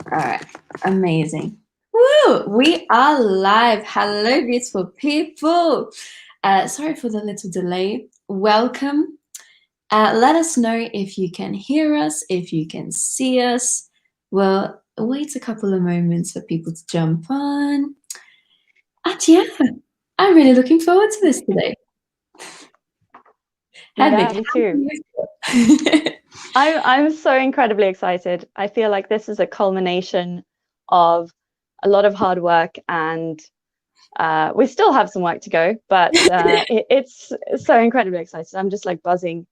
All right, amazing. Woo! We are live. Hello, beautiful people. Sorry for the little delay. Welcome. Let us know if you can hear us, if you can see us. We'll wait a couple of moments for people to jump on. And yeah, I'm really looking forward to this today. Yeah, Hedvig, me too. how I'm so incredibly excited. I feel like this is a culmination of a lot of hard work, and we still have some work to go, but it's so incredibly excited. I'm just like buzzing.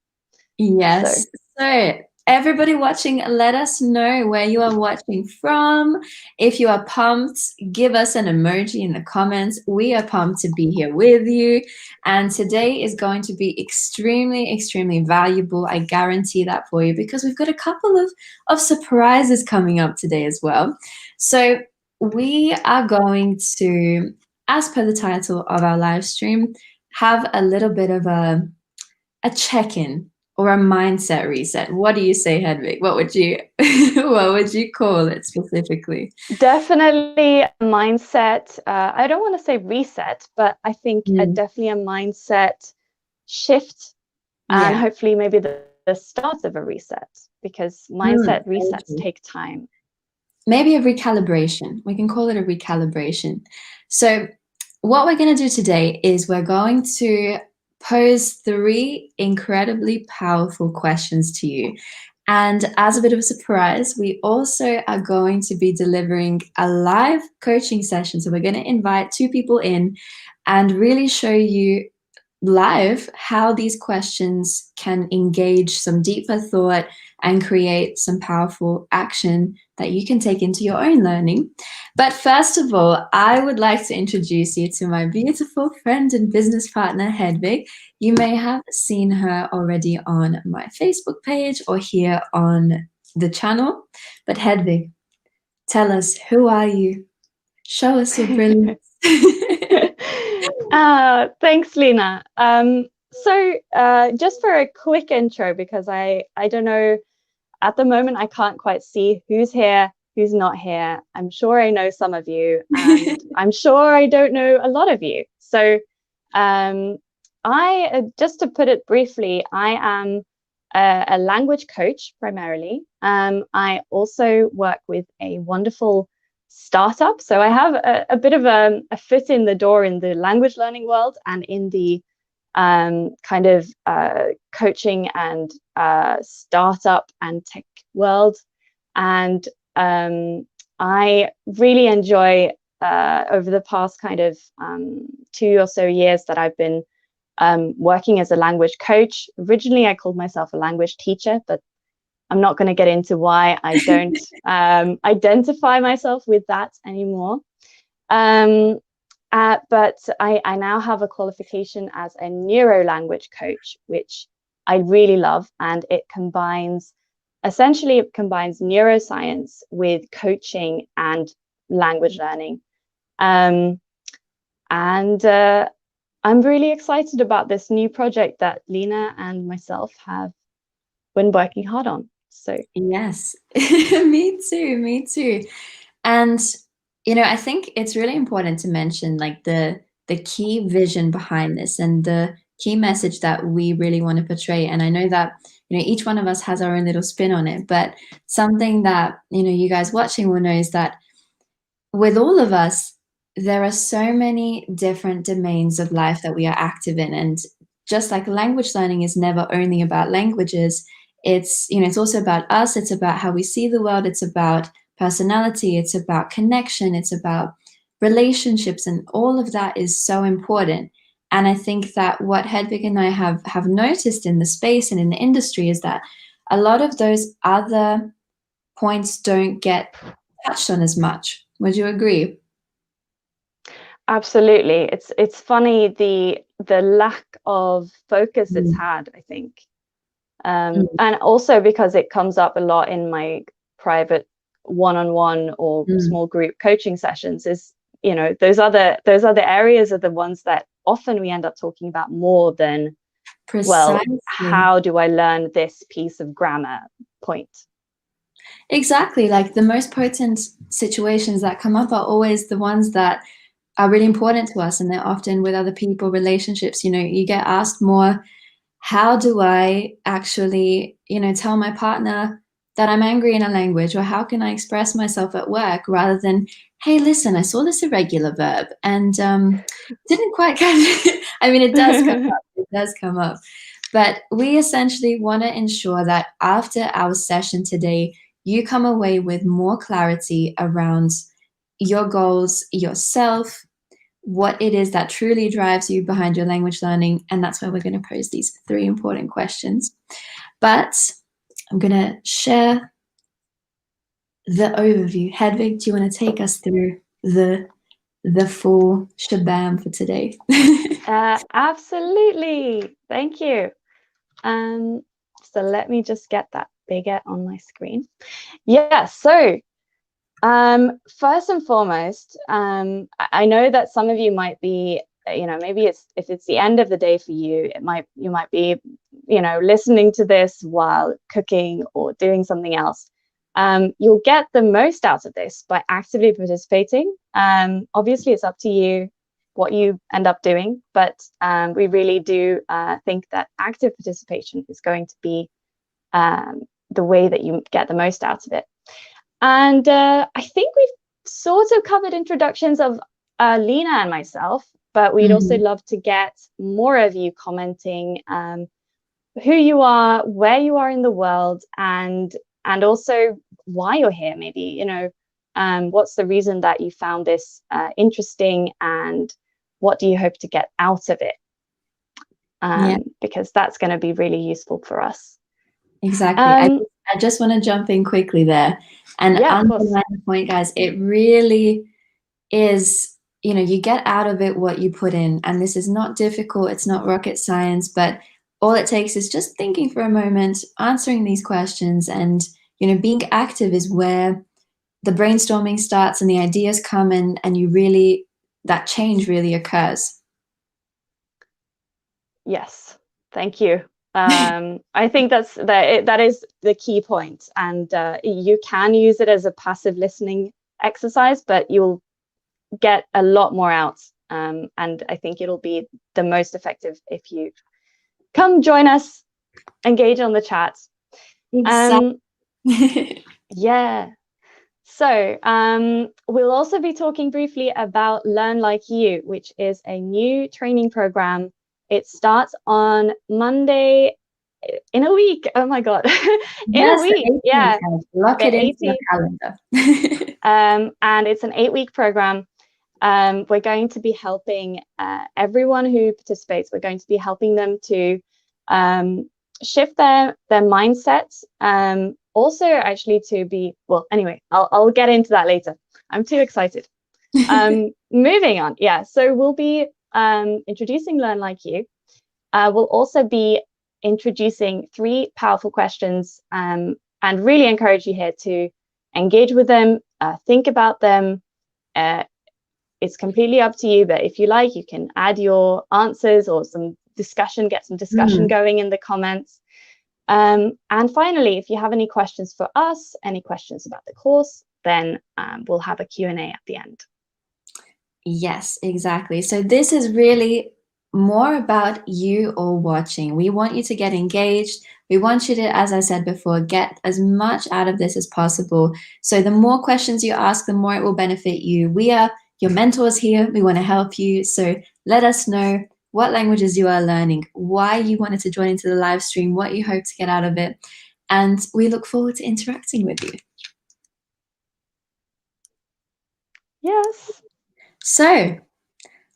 Yes. So, everybody watching, let us know where you are watching from. If you are pumped, give us an emoji in the comments. We are pumped to be here with you. And today is going to be extremely, extremely valuable. I guarantee that for you because we've got a couple of surprises coming up today as well. So, we are going to, as per the title of our live stream, have a little bit of a check-in or a mindset reset. What do you say, Hedvig? What would you what would you call it specifically? Definitely a mindset. I don't want to say reset, but I think definitely a mindset shift, and hopefully maybe the start of a reset, because mindset resets take time. Maybe a recalibration. We can call it a recalibration. So what we're going to do today is we're going to pose 3 incredibly powerful questions to you. And as a bit of a surprise, we also are going to be delivering a live coaching session. So we're going to invite 2 people in and really show you live how these questions can engage some deeper thought and create some powerful action that you can take into your own learning. But first of all, I would like to introduce you to my beautiful friend and business partner, Hedvig. You may have seen her already on my Facebook page or here on the channel. But Hedvig, tell us, who are you? Show us your brilliance. Thanks, Lina. So just for a quick intro, because I don't know, at the moment, I can't quite see who's here, who's not here. I'm sure I know some of you, and I'm sure I don't know a lot of you. So just to put it briefly, I am a language coach primarily. I also work with a wonderful startup. So I have a bit of a foot in the door in the language learning world and in the kind of coaching and startup and tech world. And I really enjoy over the past kind of 2 or so years that I've been working as a language coach. Originally, I called myself a language teacher, but I'm not going to get into why I don't identify myself with that anymore. But I now have a qualification as a neuro-language coach, which I really love. And it combines neuroscience with coaching and language learning. And I'm really excited about this new project that Lina and myself have been working hard on. So yes, me too. And I think it's really important to mention like the key vision behind this and the key message that we really want to portray. And I know that each one of us has our own little spin on it, but something that you guys watching will know is that with all of us, there are so many different domains of life that we are active in. And just like language learning is never only about languages, it's also about us. It's about how we see the world. It's about personality. It's about connection. It's about relationships, and all of that is so important. And I think that what Hedvig and I have noticed in the space and in the industry is that a lot of those other points don't get touched on as much. Would you agree? Absolutely. It's funny the lack of focus it's had, I think. And also because it comes up a lot in my private one-on-one or small group coaching sessions is, those other areas are the ones that often we end up talking about more than, Precisely. well, how do I learn this piece of grammar point? Exactly. Like the most potent situations that come up are always the ones that are really important to us. And they're often with other people, relationships. You get asked more, how do I actually, tell my partner that I'm angry in a language, or how can I express myself at work, rather than, hey, listen, I saw this irregular verb and didn't quite catch it. I mean, it does come up. It does come up. But we essentially want to ensure that after our session today, you come away with more clarity around your goals, yourself, what it is that truly drives you behind your language learning. And that's why we're going to pose these 3 important questions. But I'm going to share the overview. Hedvig, do you want to take us through the full shabam for today? Absolutely. Thank you. So let me just get that bigger on my screen. Yeah, so first and foremost, I know that some of you might be, maybe if it's the end of the day for you, you might be, listening to this while cooking or doing something else. You'll get the most out of this by actively participating. Obviously, it's up to you what you end up doing, but we really do think that active participation is going to be the way that you get the most out of it. And I think we've sort of covered introductions of Lina and myself, but we'd also love to get more of you commenting who you are, where you are in the world, and also why you're here. Maybe, what's the reason that you found this interesting, and what do you hope to get out of it? Because that's going to be really useful for us. Exactly. I just want to jump in quickly there and underline the point, guys. It really is, you get out of it what you put in. And this is not difficult. It's not rocket science, but all it takes is just thinking for a moment, answering these questions, and, being active is where the brainstorming starts and the ideas come in, and that change really occurs. Yes, thank you. I think that is the key point, and you can use it as a passive listening exercise, but you'll get a lot more out, and I think it'll be the most effective if you come join us, engage on the chat. Yeah. So we'll also be talking briefly about Learn Like You, which is a new training program. It starts on Monday in a week. Oh my God. A week. Yeah. Lock it into your calendar. And it's an 8-week program. We're going to be helping everyone who participates. We're going to be helping them to shift their mindsets. Also, actually, to be, well, anyway, I'll get into that later. I'm too excited. Moving on. Yeah. So we'll be introducing Learn Like You. We'll also be introducing 3 powerful questions, and really encourage you here to engage with them, think about them. It's completely up to you, but if you like, you can add your answers or get some discussion going in the comments. And finally, if you have any questions for us, any questions about the course, then we'll have a Q&A at the end. Yes, exactly. So this is really more about you all watching. We want you to get engaged. We want you to, as I said before, get as much out of this as possible. So the more questions you ask, the more it will benefit you. We are your mentors here. We want to help you. So let us know what languages you are learning, why you wanted to join into the live stream, what you hope to get out of it. And we look forward to interacting with you. Yes. So,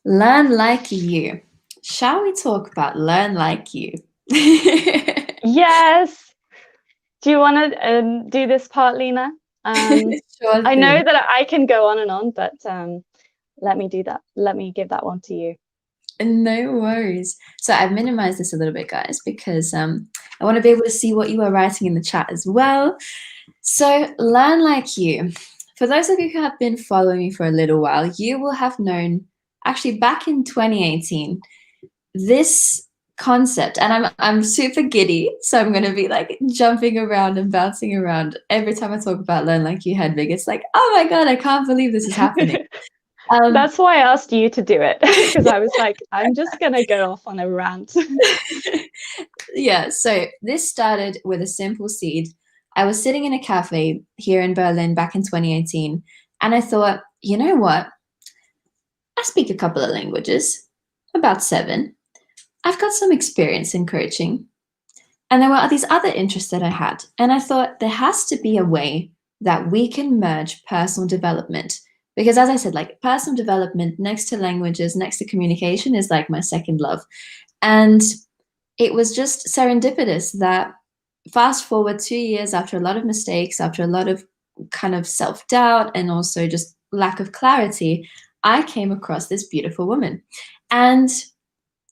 Learn Like You. Shall we talk about Learn Like You? Yes. Do you want to do this part, Lina? Sure I thing. know that I can go on and on, but let me do that. Let me give that one to you. No worries. So I've minimized this a little bit, guys, because I want to be able to see what you are writing in the chat as well. So Learn Like You. For those of you who have been following me for a little while, you will have known, actually back in 2018, this concept, and I'm super giddy, so I'm gonna be like jumping around and bouncing around every time I talk about Learn Like You, Hedvig. It's like, oh my god, I can't believe this is happening. That's why I asked you to do it, because I was like, I'm just gonna go off on a rant. Yeah, so this started with a simple seed. I was sitting in a cafe here in Berlin back in 2018, and I thought, you know what? I speak a couple of languages, about 7. I've got some experience in coaching. And there were these other interests that I had. And I thought there has to be a way that we can merge personal development. Because as I said, like personal development next to languages, next to communication is like my second love. And it was just serendipitous that fast forward 2 years after a lot of mistakes, after a lot of kind of self doubt and also just lack of clarity, I came across this beautiful woman. And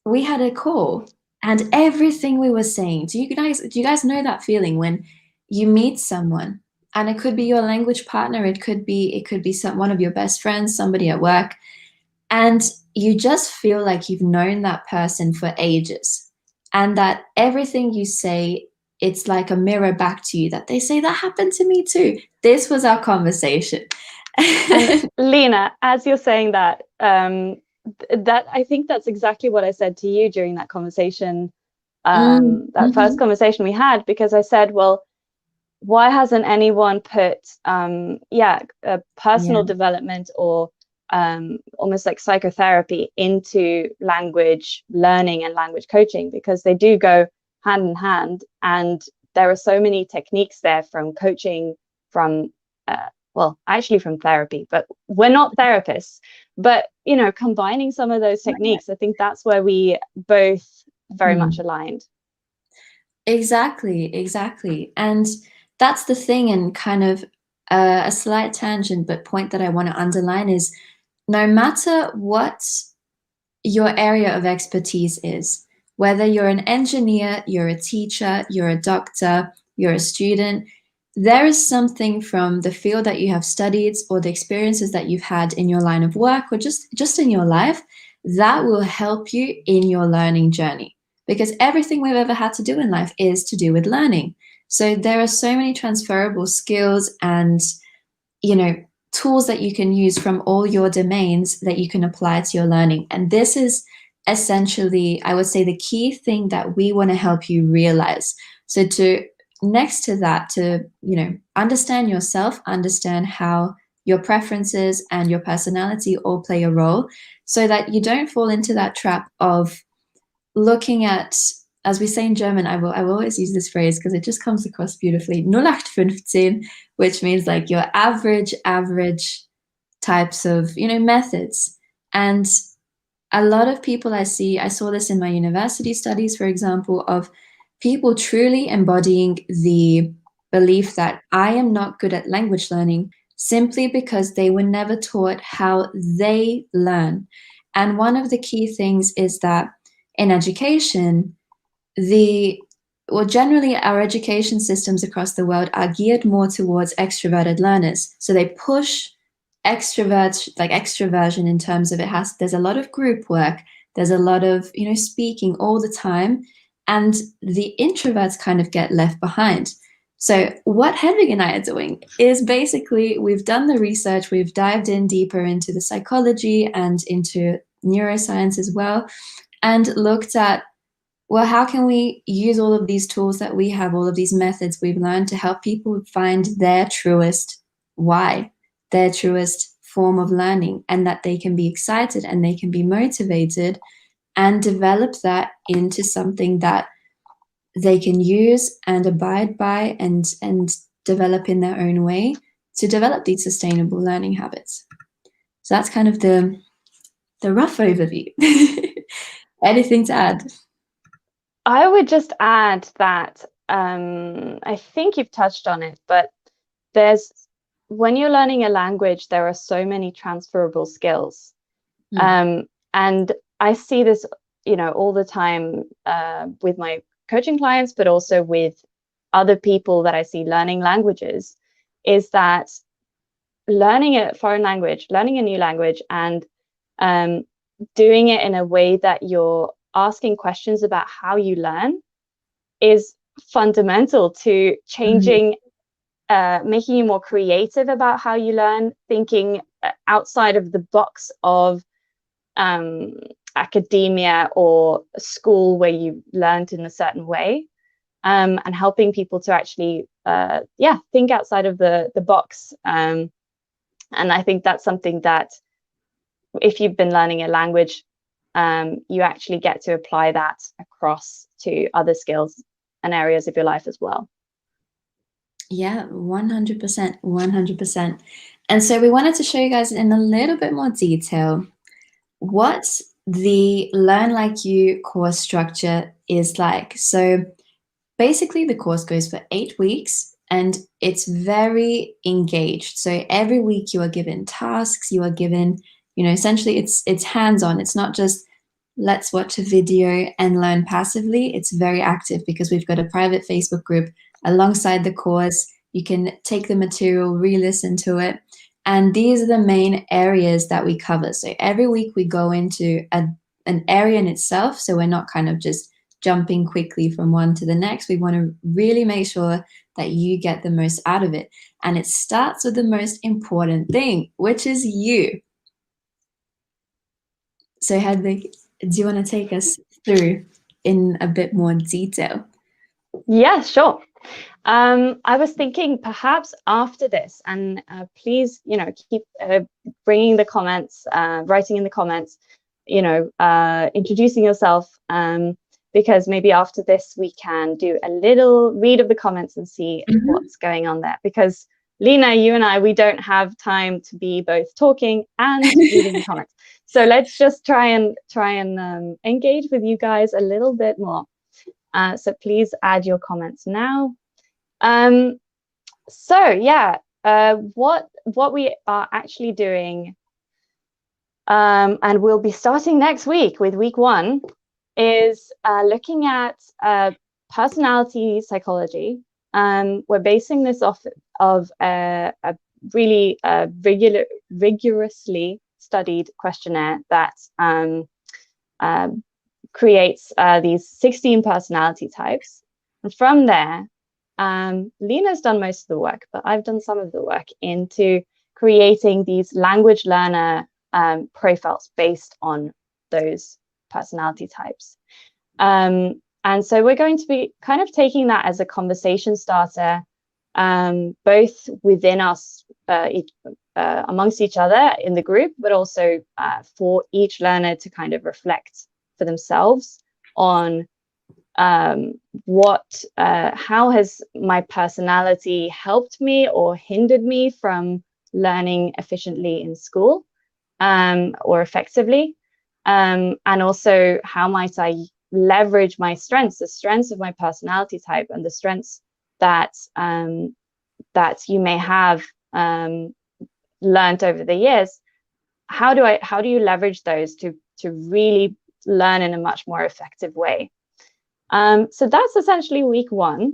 we had a call, and everything we were saying, do you guys know that feeling when you meet someone, and it could be your language partner, it could be one of your best friends, somebody at work, and you just feel like you've known that person for ages, and that everything you say, it's like a mirror back to you, that they say that happened to me too. This was our conversation. And Lina, as you're saying that, that I think that's exactly what I said to you during that conversation, that first Mhm. conversation we had, because I said, well, why hasn't anyone put personal Yeah. development or almost like psychotherapy into language learning and language coaching? Because they do go hand in hand, and there are so many techniques there, from coaching, from well, actually from therapy, but we're not therapists. But combining some of those techniques, I think that's where we both very much Mm. aligned. Exactly, exactly. And that's the thing, and kind of a slight tangent, but point that I want to underline is no matter what your area of expertise is, whether you're an engineer, you're a teacher, you're a doctor, you're a student, there is something from the field that you have studied or the experiences that you've had in your line of work or just in your life that will help you in your learning journey. Because everything we've ever had to do in life is to do with learning. So there are so many transferable skills and, you know, tools that you can use from all your domains that you can apply to your learning. And this is essentially, I would say, the key thing that we want to help you realize. So to next to that, to, understand yourself, understand how your preferences and your personality all play a role, so that you don't fall into that trap of looking at, as we say in German, I will always use this phrase because it just comes across beautifully, 0815, which means like your average types of, methods. And a lot of people I saw this in my university studies, for example, of people truly embodying the belief that I am not good at language learning simply because they were never taught how they learn. And one of the key things is that in education, the well, generally our education systems across the world are geared more towards extroverted learners. So they push extroversion in terms of there's a lot of group work, there's a lot of, speaking all the time, and the introverts kind of get left behind. So what Hedvig and I are doing is basically we've done the research, we've dived in deeper into the psychology and into neuroscience as well, and looked at, well, how can we use all of these tools that we have, all of these methods we've learned to help people find their truest why, their truest form of learning, and that they can be excited and they can be motivated and develop that into something that they can use and abide by and develop in their own way to develop these sustainable learning habits. So that's kind of the rough overview. Anything to add? I would just add that I think you've touched on it, but there's when you're learning a language, there are so many transferable skills. Mm. And I see this, all the time with my coaching clients, but also with other people that I see learning languages, is that learning a foreign language, learning a new language, and doing it in a way that you're asking questions about how you learn is fundamental to Mhm. changing, making you more creative about how you learn, thinking outside of the box of um, academia or school where you learned in a certain way, and helping people to actually, think outside of the box. And I think that's something that if you've been learning a language, you actually get to apply that across to other skills and areas of your life as well. Yeah, 100%, 100%. And so we wanted to show you guys in a little bit more detail what the Learn Like You course structure is like. So basically, the course goes for 8 weeks and it's very engaged. So every week you are given tasks, you are given, essentially it's hands-on. It's not just let's watch a video and learn passively. It's very active because we've got a private Facebook group alongside the course. You can take the material, re-listen to it. And these are the main areas that we cover. So every week we go into an area in itself. So we're not kind of just jumping quickly from one to the next. We want to really make sure that you get the most out of it. And it starts with the most important thing, which is you. So Hedvig, do you want to take us through in a bit more detail? Yeah, sure. I was thinking perhaps after this, and please, keep bringing the comments, writing in the comments, introducing yourself, because maybe after this we can do a little read of the comments and see Mhm. what's going on there. Because Lina, you and I, we don't have time to be both talking and reading the comments. So let's just try and engage with you guys a little bit more. So please add your comments now. So yeah, what we are actually doing, and we'll be starting next week with week 1, is looking at personality psychology. We're basing this off of a really rigorously studied questionnaire that creates these 16 personality types. And from there, Lina's done most of the work, but I've done some of the work into creating these language learner profiles based on those personality types. And so we're going to be kind of taking that as a conversation starter, both within us, amongst each other in the group, but also for each learner to kind of reflect for themselves on how has my personality helped me or hindered me from learning efficiently in school, or effectively, and also how might I leverage my strengths, the strengths of my personality type, and the strengths that that you may have learned over the years. How do you leverage those to really learn in a much more effective way? So that's essentially week 1.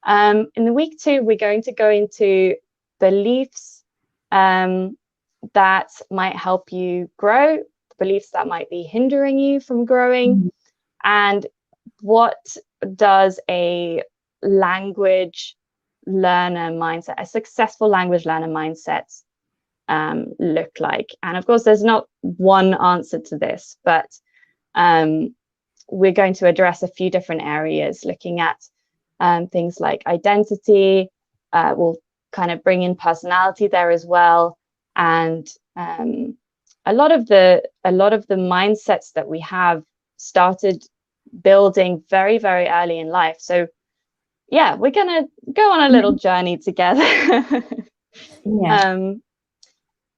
In the week 2, we're going to go into beliefs that might help you grow, beliefs that might be hindering you from growing, Mhm. and what does a language learner mindset, a successful language learner mindset, look like? And of course, there's not one answer to this, but we're going to address a few different areas, looking at things like identity. We'll kind of bring in personality there as well, and a lot of the mindsets that we have started building very, very early in life. So yeah, we're gonna go on a little journey together. Yeah. um,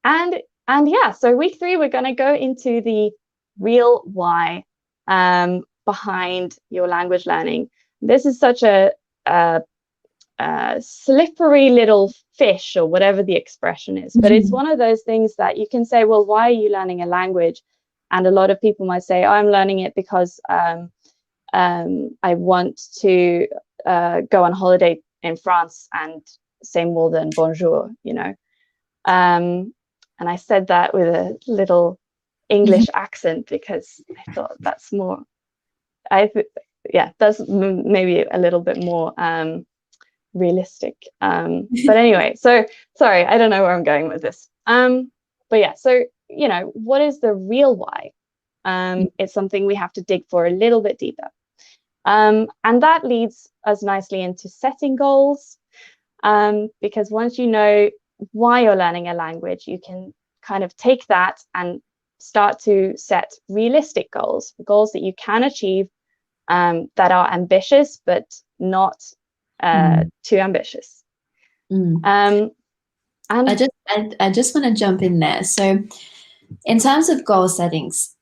and yeah, so week 3, we're going to go into the real why behind your language learning. This is such a slippery little fish, or whatever the expression is, but it's one of those things that you can say, well, why are you learning a language? And a lot of people might say, oh, I'm learning it because I want to go on holiday in France and say more than bonjour, and I said that with a little English accent because I thought that's more Yeah, that's maybe a little bit more realistic. But anyway, so sorry, I don't know where I'm going with this. But yeah, so what is the real why? It's something we have to dig for a little bit deeper. And that leads us nicely into setting goals, because once you know why you're learning a language, you can kind of take that and start to set realistic goals, goals that you can achieve, that are ambitious but not too ambitious. And I just want to jump in there. So in terms of goal settings,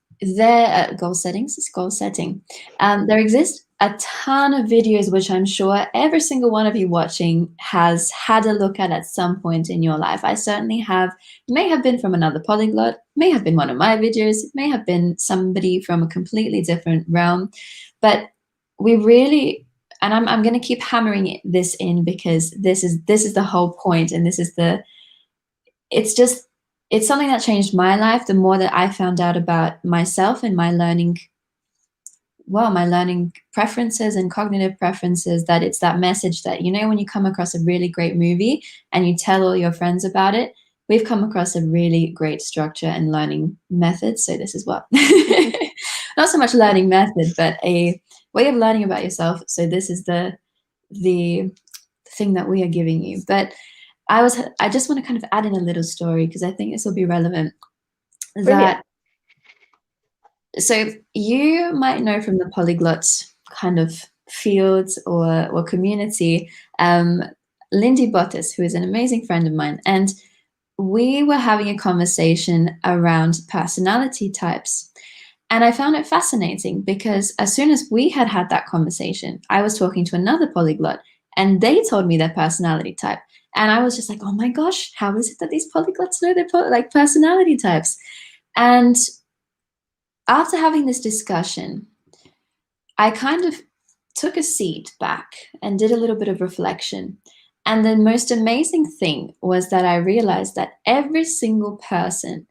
goal settings is goal setting. There exist a ton of videos which I'm sure every single one of you watching has had a look at some point in your life. I certainly have. It may have been from another polyglot, may have been one of my videos, it may have been somebody from a completely different realm, but we really, and I'm going to keep hammering this in because this is the whole point, and this is it's something that changed my life the more that I found out about myself and my learning preferences and cognitive preferences, that it's that message that, when you come across a really great movie and you tell all your friends about it, we've come across a really great structure and learning method. So this is what, not so much learning method, but a way of learning about yourself. So this is the thing that we are giving you. But I just want to kind of add in a little story because I think this will be relevant. Brilliant. So you might know from the polyglot kind of fields or community, Lindy Bottas, who is an amazing friend of mine, and we were having a conversation around personality types. And I found it fascinating because as soon as we had that conversation, I was talking to another polyglot and they told me their personality type. And I was just like, oh my gosh, how is it that these polyglots know their personality types? And after having this discussion, I kind of took a seat back and did a little bit of reflection. And the most amazing thing was that I realized that every single person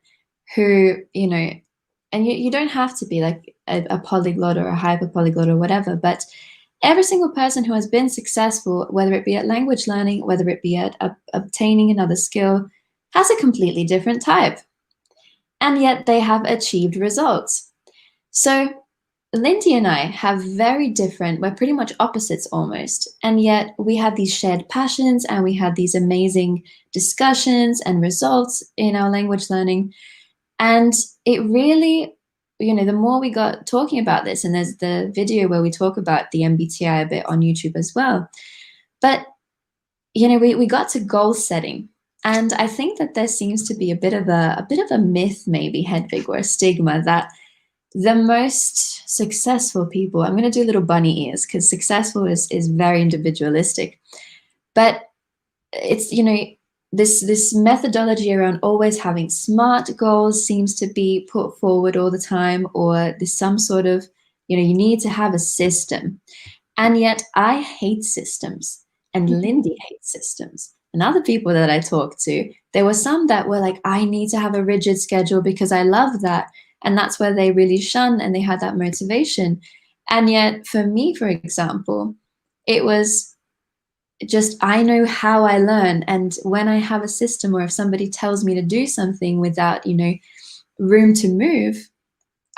who, and you don't have to be like a polyglot or a hyper polyglot or whatever, but every single person who has been successful, whether it be at language learning, whether it be at obtaining another skill, has a completely different type. And yet they have achieved results. So Lindy and I have very different, we're pretty much opposites almost. And yet we had these shared passions and we had these amazing discussions and results in our language learning. And it really, the more we got talking about this, and there's the video where we talk about the MBTI a bit on YouTube as well. But, we got to goal setting. And I think that there seems to be a bit of a myth, maybe, Hedvig, or a stigma that the most successful people, I'm going to do little bunny ears because successful is very individualistic, but it's, this methodology around always having SMART goals seems to be put forward all the time, or there's some sort of, you need to have a system. And yet I hate systems, and Lindy hates systems. And other people that I talked to, there were some that were like, I need to have a rigid schedule because I love that. And that's where they really shone and they had that motivation. And yet for me, for example, it was just, I know how I learn. And when I have a system, or if somebody tells me to do something without, room to move,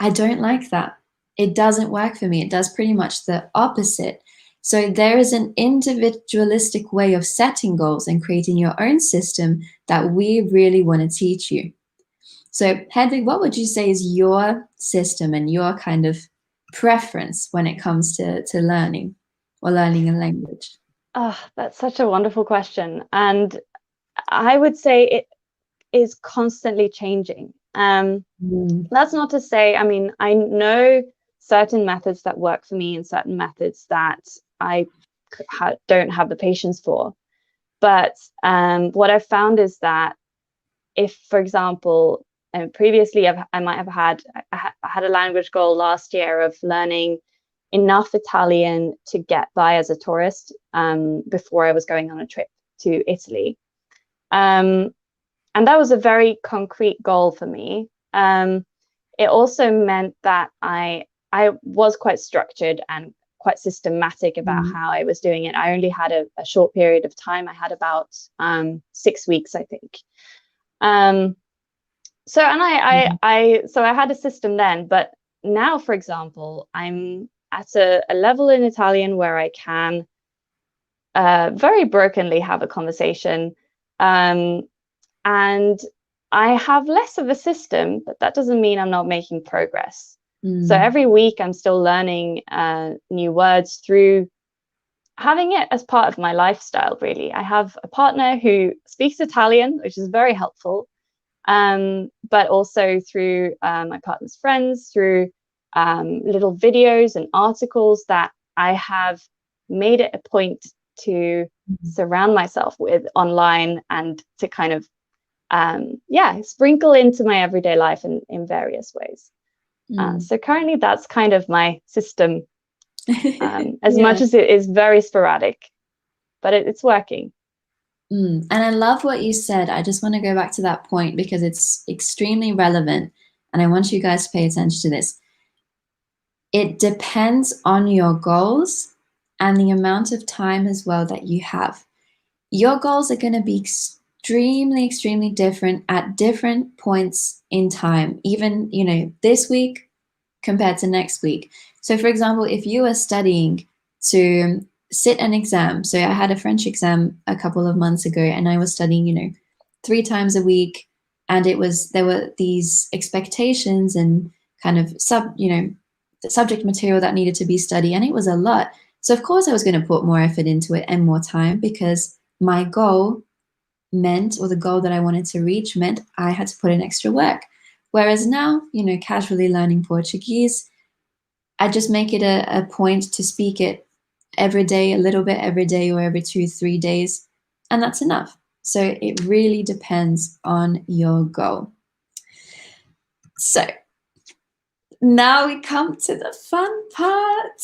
I don't like that. It doesn't work for me. It does pretty much the opposite. So there is an individualistic way of setting goals and creating your own system that we really want to teach you. So Hedvig, what would you say is your system and your kind of preference when it comes to learning or learning a language? Oh, that's such a wonderful question. And I would say it is constantly changing. That's not to say, I know certain methods that work for me and certain methods that I don't have the patience for. But what I've found is that if, for example, previously I might have had a language goal last year of learning enough Italian to get by as a tourist before I was going on a trip to Italy. And that was a very concrete goal for me. It also meant that I I was quite structured and quite systematic about Mm. how I was doing it. I only had a short period of time. I had about 6 weeks, I think. So and I had a system then, but now, for example, I'm at a level in Italian where I can very brokenly have a conversation, um, and I have less of a system, but that doesn't mean I'm not making progress. So Mm. every week I'm still learning new words through having it as part of my lifestyle, really. I have a partner who speaks Italian, which is very helpful, but also through my partner's friends, through little videos and articles that I have made it a point to surround myself with online, and to kind of sprinkle into my everyday life in various ways. Mm. So currently that's kind of my system, as Yeah. much as it is very sporadic, but it's working. And I love what you said. I just want to go back to that point because it's extremely relevant. And I want you guys to pay attention to this. It depends on your goals and the amount of time as well that you have. Your goals are going to be extremely, extremely different at different points in time, even, this week compared to next week. So, for example, if you are studying to sit an exam, so I had a French exam a couple of months ago, and I was studying, 3 times a week, and there were these expectations and kind of the subject material that needed to be studied, and it was a lot. So, of course, I was going to put more effort into it and more time because my goal meant, or the goal that I wanted to reach meant I had to put in extra work. Whereas now, casually learning Portuguese, I just make it a point to speak it every day, a little bit every day, or every 2, 3 days, and that's enough. So it really depends on your goal. So now we come to the fun part.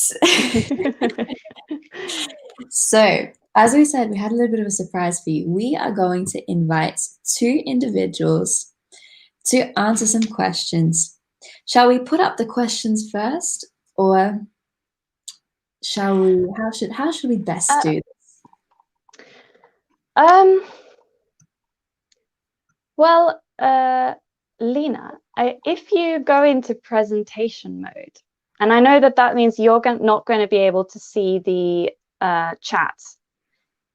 So, as we said, we had a little bit of a surprise for you. We are going to invite 2 individuals to answer some questions. Shall we put up the questions first, or shall we? How should we best do this? Well, Lina, if you go into presentation mode, and I know that means you're not going to be able to see the chat,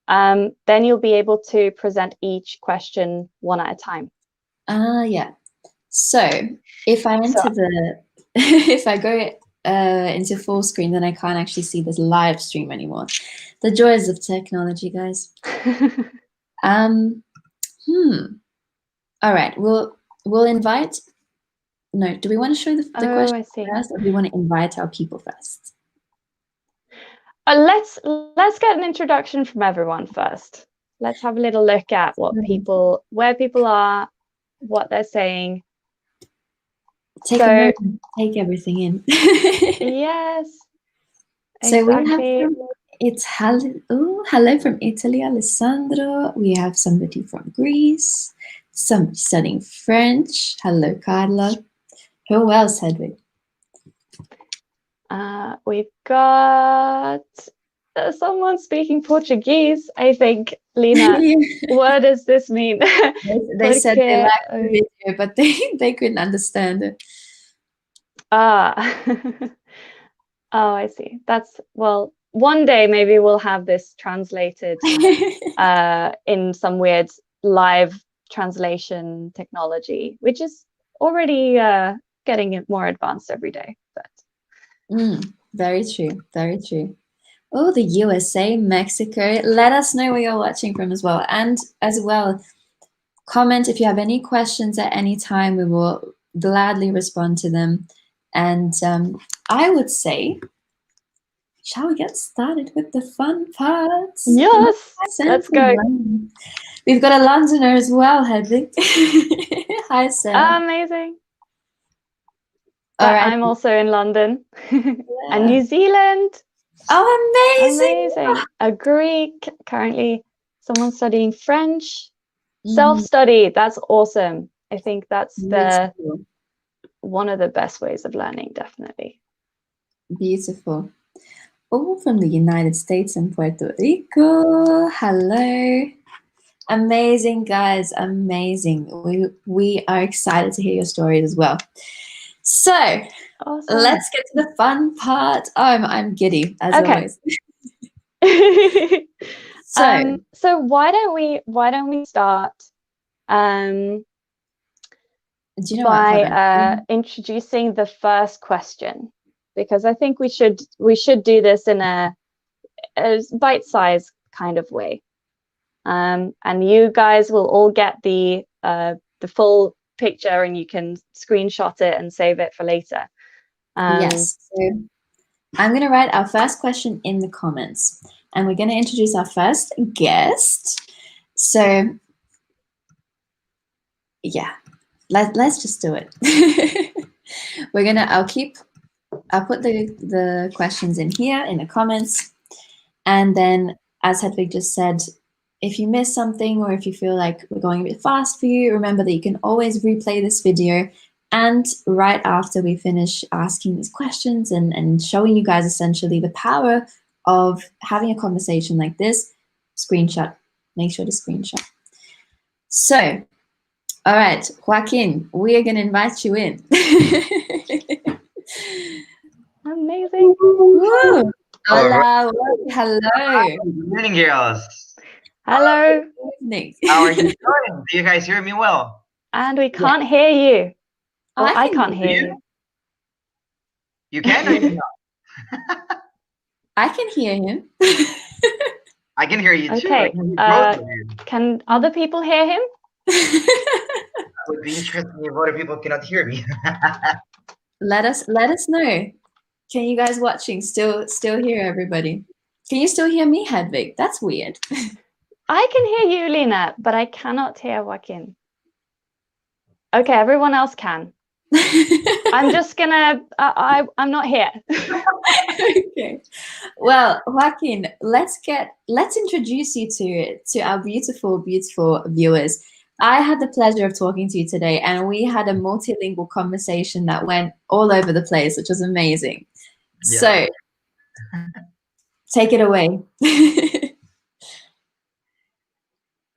then you'll be able to present each question one at a time. Yeah. So if I enter if I go into full screen, then I can't actually see this live stream anymore. The joys of technology, guys. All right, we'll invite. No, do we want to show the question first, or do we want to invite our people first? Let's get an introduction from everyone first. Let's have a little look at where people are, what they're saying. Take a moment, take everything in. Yes. So exactly. Hello from Italy, Alessandro. We have somebody from Greece, somebody studying French. Hello, Carla. Who else, Hedwig? We've got someone speaking Portuguese, I think. Lina, what does this mean? They said they liked the video, but they couldn't understand it. Oh, I see. One day maybe we'll have this translated in some weird live translation technology, which is already getting more advanced every day. But very true, very true. Oh, the USA, Mexico. Let us know where you're watching from as well. And as well, comment if you have any questions at any time. We will gladly respond to them. And I would say, shall we get started with the fun parts? Yes, let's go. We've got a Londoner as well, Hedwig. Hi, Sarah. Amazing. All right. I'm also in London. And New Zealand. Oh, amazing. Amazing. A Greek, currently someone studying French. Self-study, that's awesome. I think that's one of the best ways of learning, definitely. Beautiful. Oh, from the United States and Puerto Rico. Hello. Amazing, guys. Amazing. We are excited to hear your stories as well. So Awesome. let's get to the fun part. Oh, I'm giddy as Okay. always. So why don't we start do you know what? Hold on. by introducing the first question, because I think we should do this in a bite-sized kind of way. And you guys will all get the full picture, and you can screenshot it and save it for later. Yes. So I'm going to write our first question in the comments, and we're going to introduce our first guest. So yeah, let's just do it. I'll put the questions in here in the comments, and then, as Hedwig just said, if you miss something or if you feel like we're going a bit fast for you, remember that you can always replay this video, and right after we finish asking these questions and showing you guys essentially the power of having a conversation like this, screenshot. Make sure to screenshot. So, all right, Joaquin, we are going to invite you in. Amazing. Woo. Hola. Hello. Good morning, girls. Hello. Good evening. How are you doing? Do you guys hear me well? And we can't hear you. Well, I can't hear you. You can or you cannot? I can hear him. I can hear you too. Okay. Can other people hear him? It would be interesting if other people cannot hear me. Let us know. Can you guys watching still hear everybody? Can you still hear me, Hedwig? That's weird. I can hear you, Lina, but I cannot hear Joaquin. Okay, everyone else can. I'm just gonna. I'm not here. Okay. Well, Joaquin, let's introduce you to our beautiful viewers. I had the pleasure of talking to you today, and we had a multilingual conversation that went all over the place, which was amazing. Yeah. So, take it away.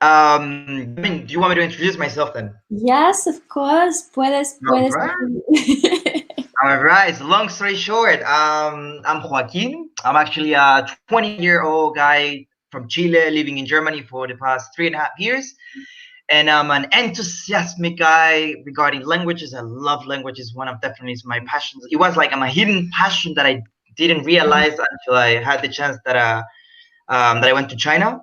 I mean, do you want me to introduce myself then? Yes, of course. Puedes. All right. So long story short, I'm Joaquin. I'm actually a 20-year-old guy from Chile, living in Germany for the past 3.5 years. And I'm an enthusiastic guy regarding languages. I love languages. One of definitely my passions. It was like a hidden passion that I didn't realize until I had the chance that I went to China.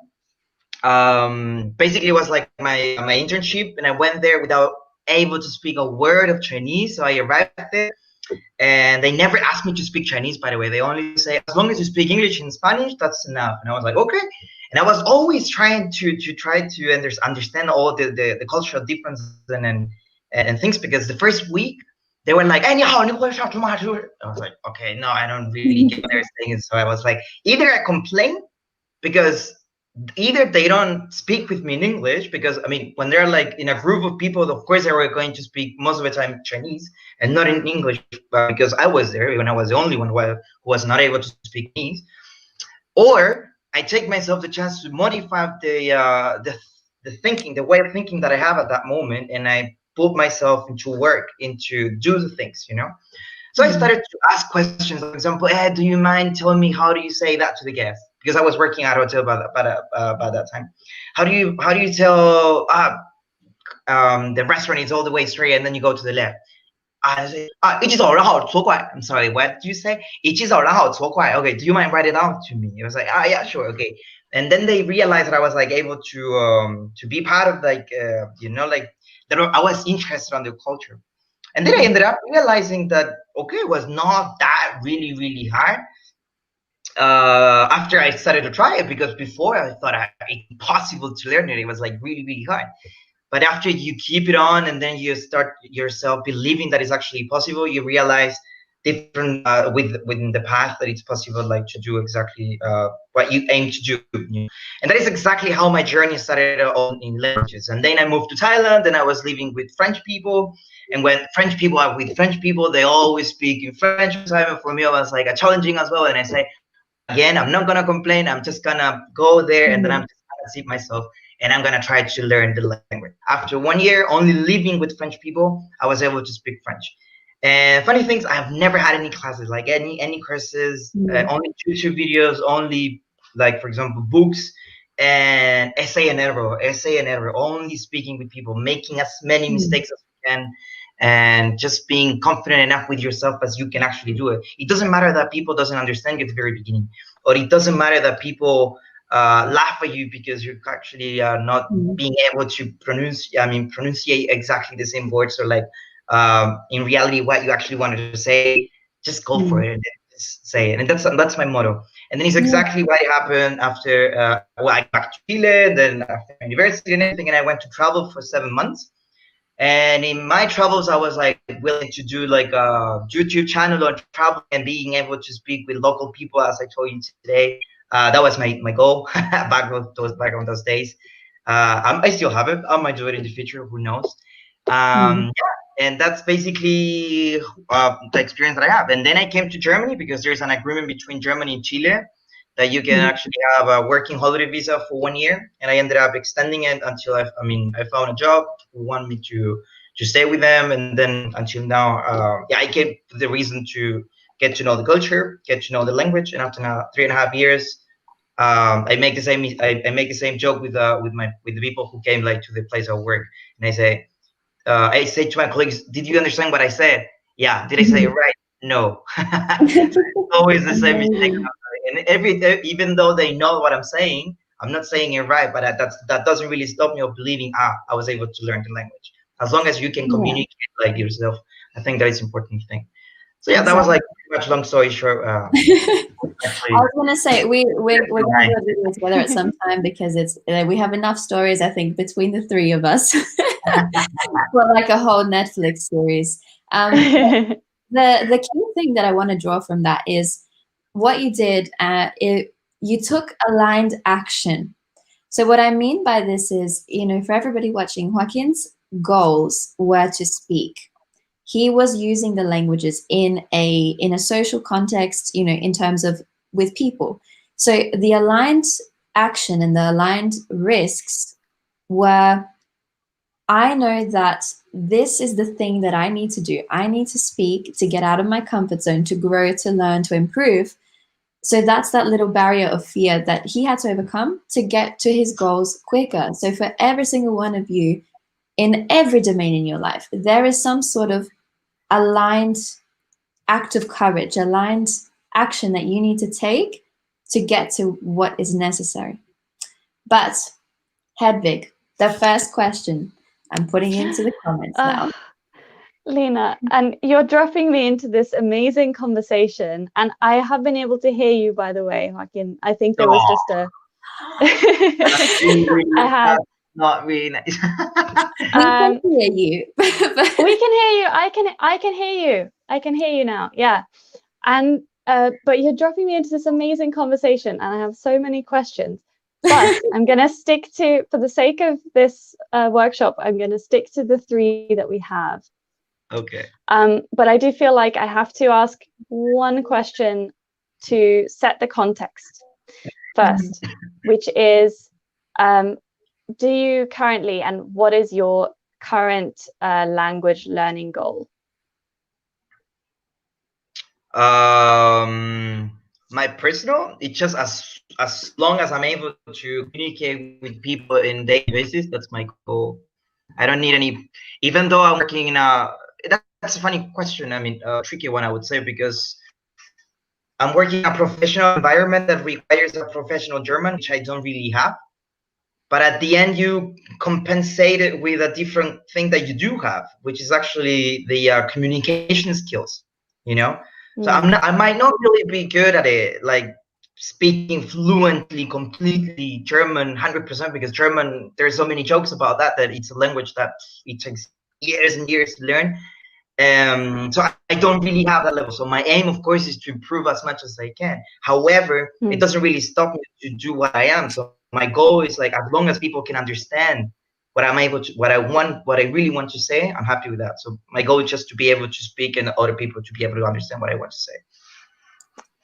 Basically, it was like my internship, and I went there without able to speak a word of Chinese. So I arrived there, and they never asked me to speak Chinese. By the way, they only say as long as you speak English and Spanish, that's enough. And I was like, okay. And I was always trying to understand all the cultural differences and things, because the first week they were like, "Hey, 你好, 你会说中文?" I was like, okay, no, I don't really get what they're saying. So I was like, either I complain because either they don't speak with me in English, because I mean, when they're like in a group of people, of course they were going to speak most of the time Chinese and not in English, but because I was there when I was the only one who was not able to speak Chinese, or I take myself the chance to modify the thinking, the way of thinking that I have at that moment, and I put myself into work, into do the things, you know. So I started to ask questions. For example, hey, do you mind telling me how do you say that to the guest? Because I was working at a hotel by that time. How do you tell the restaurant is all the way straight and then you go to the left? I say, 一只手然后左拐. I'm sorry, what do you say? 一只手然后左拐. Okay, do you mind write it out to me? It was like, yeah, sure, okay. And then they realized that I was like able to be part of like you know, like that I was interested on the culture. And then I ended up realizing that okay, it was not that really hard. After I started to try it, because before I thought it's impossible to learn it. It was like really hard. But after you keep it on and then you start yourself believing that it's actually possible, you realize different within the path that it's possible, like to do exactly what you aim to do. And that is exactly how my journey started on in languages. And then I moved to Thailand, and I was living with French people. And when French people are with French people, they always speak in French. So for me, it was like a challenging as well. And I say, again, I'm not gonna complain. I'm just gonna go there, and then I'm just gonna see myself, and I'm gonna try to learn the language. After 1 year only living with French people, I was able to speak French. And funny things, I have never had any classes, like any courses, only YouTube videos, only like, for example, books, and essay and error, only speaking with people, making as many mistakes as you can, and just being confident enough with yourself as you can actually do it. It doesn't matter that people doesn't understand you at the very beginning, or it doesn't matter that people laugh at you because you're actually not being able to pronunciate exactly the same words, or like in reality what you actually wanted to say. Just go for it and just say it. And that's my motto. And then it's exactly what happened after I got back to Chile, then after university and everything, and I went to travel for 7 months. And in my travels, I was like willing to do like a YouTube channel on travel and being able to speak with local people, as I told you today. That was my goal back on those days. I still have it. I might do it in the future. Who knows? Yeah, and that's basically the experience that I have. And then I came to Germany because there's an agreement between Germany and Chile that you can actually have a working holiday visa for 1 year. And I ended up extending it until I found a job who wanted me to stay with them. And then until now, yeah, I came for the reason to get to know the culture, get to know the language. And after now 3.5 years, I make the same joke with the people who came like to the place of work, and I say to my colleagues, "Did you understand what I said? Yeah. Did I say it right? No." It's always the same mistake. And even though they know what I'm saying, I'm not saying it right, but that doesn't really stop me of believing. I was able to learn the language. As long as you can communicate like yourself, I think that is an important thing. So yeah, that was like pretty much long story short. I was gonna say we're gonna do a video together at some time, because it's we have enough stories, I think, between the three of us for like a whole Netflix series. The key thing that I want to draw from that is what you did. You took aligned action. So what I mean by this is, for everybody watching, Joaquin's goals were to speak. He was using the languages in a social context, in terms of with people. So the aligned action and the aligned risks were, I know that this is the thing that I need to do. I need to speak to get out of my comfort zone, to grow, to learn, to improve. So that's that little barrier of fear that he had to overcome to get to his goals quicker. So for every single one of you, in every domain in your life, there is some sort of aligned act of courage, aligned action that you need to take to get to what is necessary. But Hedvig, the first question, I'm putting into the comments now. Lina, and you're dropping me into this amazing conversation, and I have been able to hear you, by the way, Joaquin. I think there was just a I have not really nice. We can hear you. We can hear you. I can hear you. I can hear you now. Yeah. And but you're dropping me into this amazing conversation, and I have so many questions. But I'm gonna stick to, for the sake of this workshop, I'm gonna stick to the 3 that we have. Okay. But I do feel like I have to ask one question to set the context first, which is, do you currently, and what is your current language learning goal? My personal, it's just as long as I'm able to communicate with people in daily basis, that's my goal. I don't need any, even though I'm working in that's a funny question. I mean, a tricky one, I would say, because I'm working in a professional environment that requires a professional German, which I don't really have. But at the end, you compensate it with a different thing that you do have, which is actually the communication skills, So I might not really be good at it, like speaking fluently, completely German, 100%, because German, there's so many jokes about that it's a language that it takes years and years to learn. So I don't really have that level. So my aim, of course, is to improve as much as I can. However, it doesn't really stop me to do what I am. So my goal is like, as long as people can understand what I'm able to, what I want, what I really want to say, I'm happy with that. So my goal is just to be able to speak and other people to be able to understand what I want to say.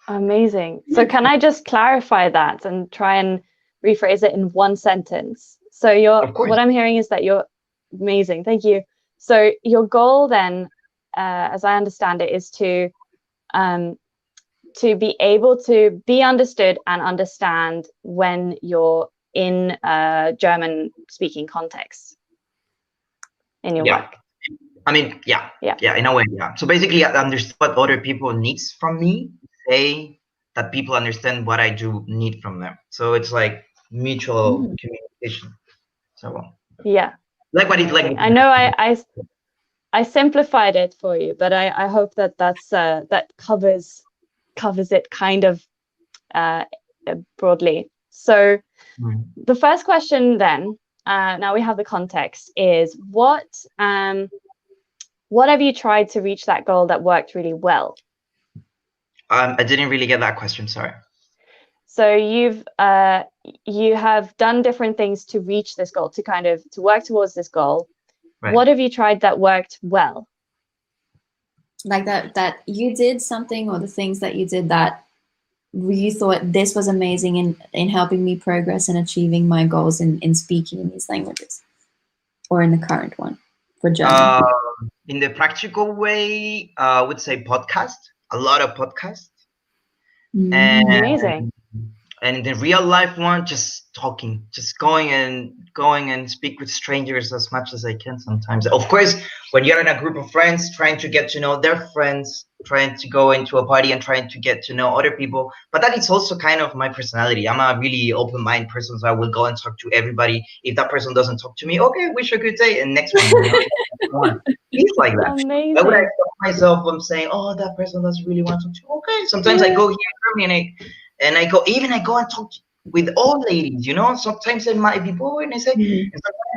Amazing. So can I just clarify that and try and rephrase it in one sentence? So Of course. what I'm hearing is that you're amazing. Thank you. So your goal then, as I understand it, is to be able to be understood and understand when you're in a German speaking context in your work. I mean, yeah, in a way, yeah. So basically, I understand what other people needs from me, say that people understand what I do need from them. So it's like mutual communication. So yeah, like what it like. I know I simplified it for you, but I hope that that covers it kind of broadly. So the first question then, now we have the context, is what have you tried to reach that goal that worked really well? I didn't really get that question. Sorry. So you have done different things to reach this goal, to work towards this goal. Right. What have you tried that worked well? Like that you did something, or the things that you did that you thought this was amazing in helping me progress and achieving my goals in speaking in these languages, or in the current one for German? In the practical way, I would say podcast, a lot of podcasts. Amazing. And in the real life one, just talking, just going and speak with strangers as much as I can sometimes. Of course, when you're in a group of friends, trying to get to know their friends, trying to go into a party and trying to get to know other people. But that is also kind of my personality. I'm a really open-minded person, so I will go and talk to everybody. If that person doesn't talk to me, okay, wish a good day, and next one. It's like that. Amazing. Why would I stop myself from saying, oh, that person doesn't really want to talk to? Okay, sometimes I go here in Germany and I go and talk with old ladies, you know. Sometimes they might be bored, and I say,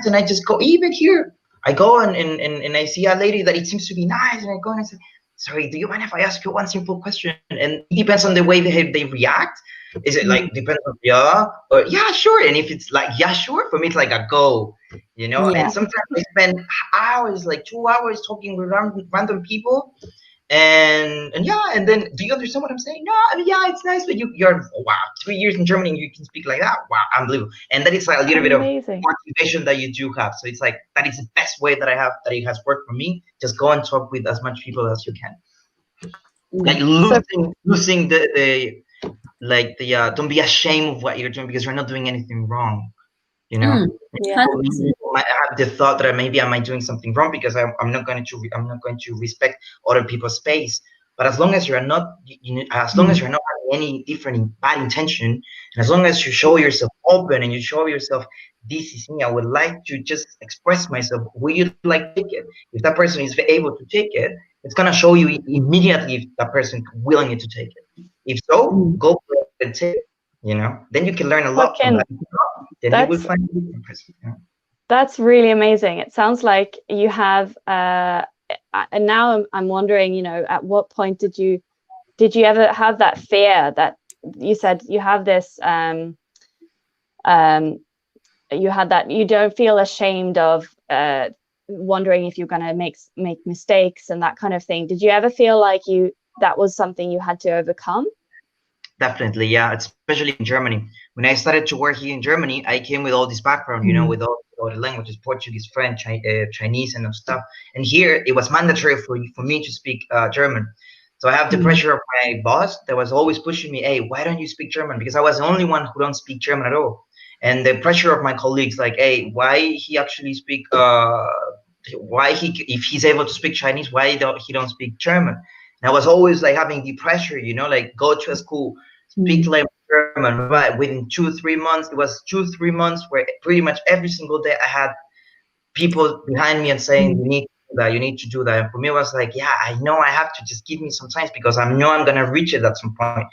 and I just go, even here, I go and I see a lady that it seems to be nice, and I go and I say, sorry, do you mind if I ask you one simple question? And it depends on the way they react. Is it like, depends on yeah, or yeah, sure. And if it's like, yeah, sure, for me, it's like a go, you know. And sometimes I spend hours, like 2 hours talking with random people. And then, do you understand what I'm saying? No, I mean, yeah, it's nice, but you're 3 years in Germany and you can speak like that. Wow, unbelievable. And that is like a little bit of motivation that you do have. So it's like, that is the best way that I have, that it has worked for me. Just go and talk with as much people as you can. Like losing the don't be ashamed of what you're doing, because you're not doing anything wrong. You know, I have the thought that maybe am I doing something wrong because I'm not going to respect other people's space. But as long as you're not, as long as you're not having any different bad intention, and as long as you show yourself open and you show yourself, this is me, I would like to just express myself. Will you like take it? If that person is able to take it, it's gonna show you immediately if that person is willing to take it. If so, go for it and take it. You know, then you can learn a lot from that. Then you will find a different person. Yeah. That's really amazing. It sounds like you have and now I'm wondering, you know, at what point did you ever have that fear that you said you have this you had that you don't feel ashamed of wondering if you're going to make mistakes and that kind of thing? Did you ever feel like that was something you had to overcome? Definitely, yeah, especially in Germany. When I started to work here in Germany, I came with all this background, you know, with all the languages, Portuguese, French, Chinese, and stuff. And here, it was mandatory for me to speak German. So I have the pressure of my boss that was always pushing me, hey, why don't you speak German? Because I was the only one who don't speak German at all. And the pressure of my colleagues, like, hey, why he actually speak, if he's able to speak Chinese, why he don't speak German? And I was always like having the pressure, you know, like go to a school, speak like German. But within 2-3 months, it was 2-3 months where pretty much every single day I had people behind me and saying, you need to do that, you need to do that. And for me, it was like, yeah, I know I have to just give me some time, because I know I'm gonna reach it at some point.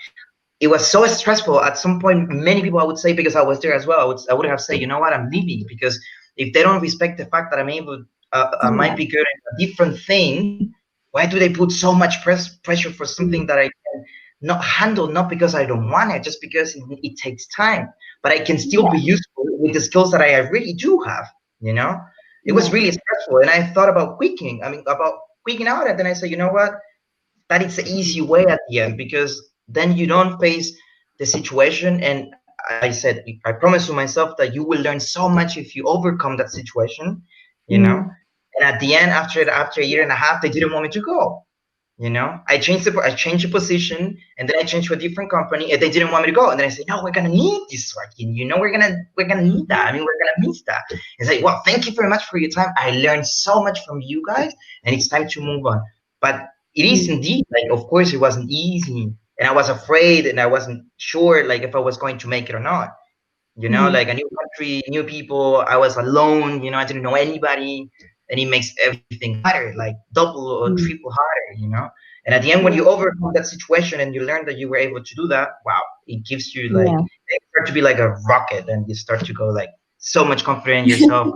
It was so stressful at some point. Many people, I would say, because I was there as well, I would have said, you know what, I'm leaving, because if they don't respect the fact that I'm able, I might be good at a different thing, Why do they put so much pressure for something that I can not handle, not because I don't want it, just because it takes time, but I can still be useful with the skills that I really do have, you know? It was really stressful, and I thought about quitting. I mean, about quitting out, and then I said, you know what? That is the easy way at the end, because then you don't face the situation. And I said, I promised to myself that you will learn so much if you overcome that situation, you know? And at the end, after a year and a half, they didn't want me to go. You know, I changed the position, and then I changed to a different company, and they didn't want me to go. And then I said, no, we're gonna need this working. You know, we're gonna need that. I mean, we're gonna miss that. It's like, well, thank you very much for your time. I learned so much from you guys, and it's time to move on. But it is indeed, like, of course, it wasn't easy, and I was afraid, and I wasn't sure, like, if I was going to make it or not. You know, like a new country, new people. I was alone. You know, I didn't know anybody, and it makes everything harder, like double or triple harder. You know, and at the end, when you overcome that situation and you learn that you were able to do that, wow, it gives you like, it start to be like a rocket, and you start to go like so much confident in yourself.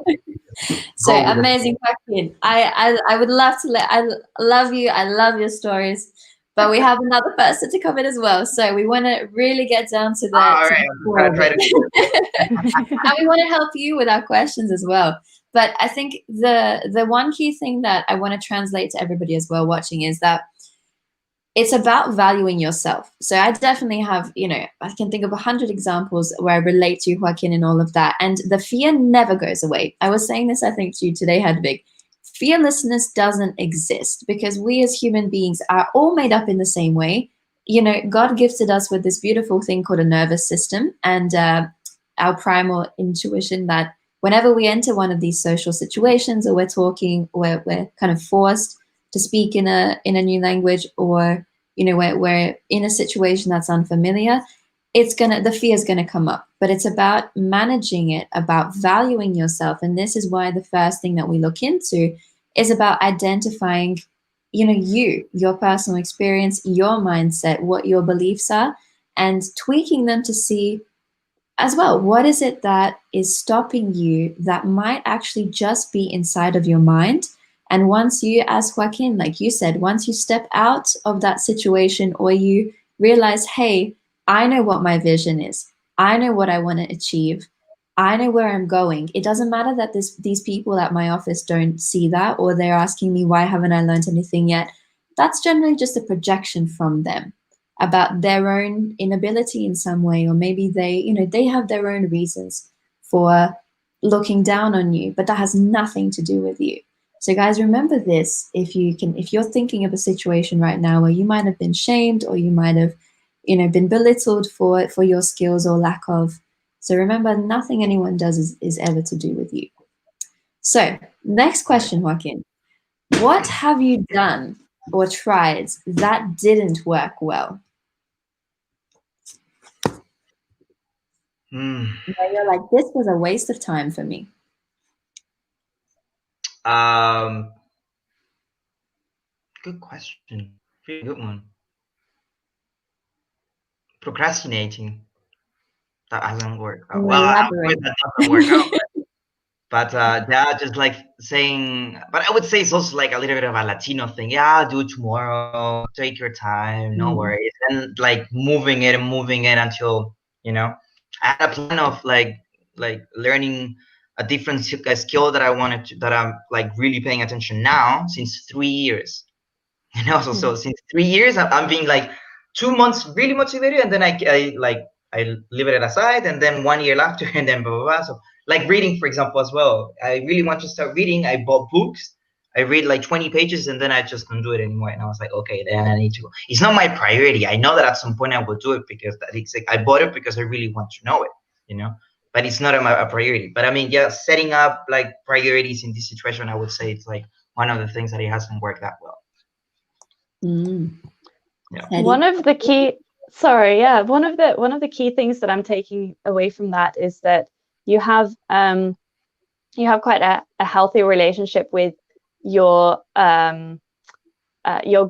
So amazing, Joaquin. I would love to I love you. I love your stories, but we have another person to come in as well. So we want to really get down to the. All right, I'm gonna try to. And we want to help you with our questions as well. But I think the one key thing that I want to translate to everybody as well watching is that it's about valuing yourself. So I definitely have, I can think of 100 examples where I relate to Joaquin and all of that. And the fear never goes away. I was saying this, I think, to you today, Hedvig. Fearlessness doesn't exist because we as human beings are all made up in the same way. God gifted us with this beautiful thing called a nervous system and our primal intuition that whenever we enter one of these social situations or we're talking, or we're kind of forced to speak in a new language, or we're in a situation that's unfamiliar, the fear is gonna come up. But it's about managing it, about valuing yourself. And this is why the first thing that we look into is about identifying your personal experience, your mindset, what your beliefs are, and tweaking them to see as well, what is it that is stopping you that might actually just be inside of your mind. And once you, as Joaquin, like you said, once you step out of that situation, or you realize, hey, I know what my vision is. I know what I want to achieve. I know where I'm going. It doesn't matter that these people at my office don't see that, or they're asking me, why haven't I learned anything yet? That's generally just a projection from them about their own inability in some way, or maybe they have their own reasons for looking down on you, but that has nothing to do with you. So guys, remember this. If you're thinking of a situation right now where you might have been shamed, or you might have been belittled for your skills or lack of, so remember, nothing anyone does is ever to do with you. So next question, Joaquin. What have you done or tried that didn't work well? Where you're like, this was a waste of time for me. Good question. Really good one. Procrastinating. That hasn't worked out. Well, of course that doesn't work out. But yeah, just like saying, but I would say it's also like a little bit of a Latino thing. Yeah, I'll do it tomorrow. Take your time. No worries. And like moving it until, I had a plan of like learning a different skill that I wanted to, that I'm like really paying attention now since 3 years. So since 3 years, I'm being like 2 months really motivated, and then I leave it aside, and then 1 year after, and then blah, blah, blah. So like reading, for example, as well. I really want to start reading. I bought books. I read like 20 pages, and then I just don't do it anymore. And I was like, okay, then I need to go. It's not my priority. I know that at some point I will do it, because it's like I bought it because I really want to know it, but it's not a priority. But I mean, yeah, setting up like priorities in this situation, I would say it's like one of the things that it hasn't worked that well. Yeah. One of the key things that I'm taking away from that is that you have quite a healthy relationship with your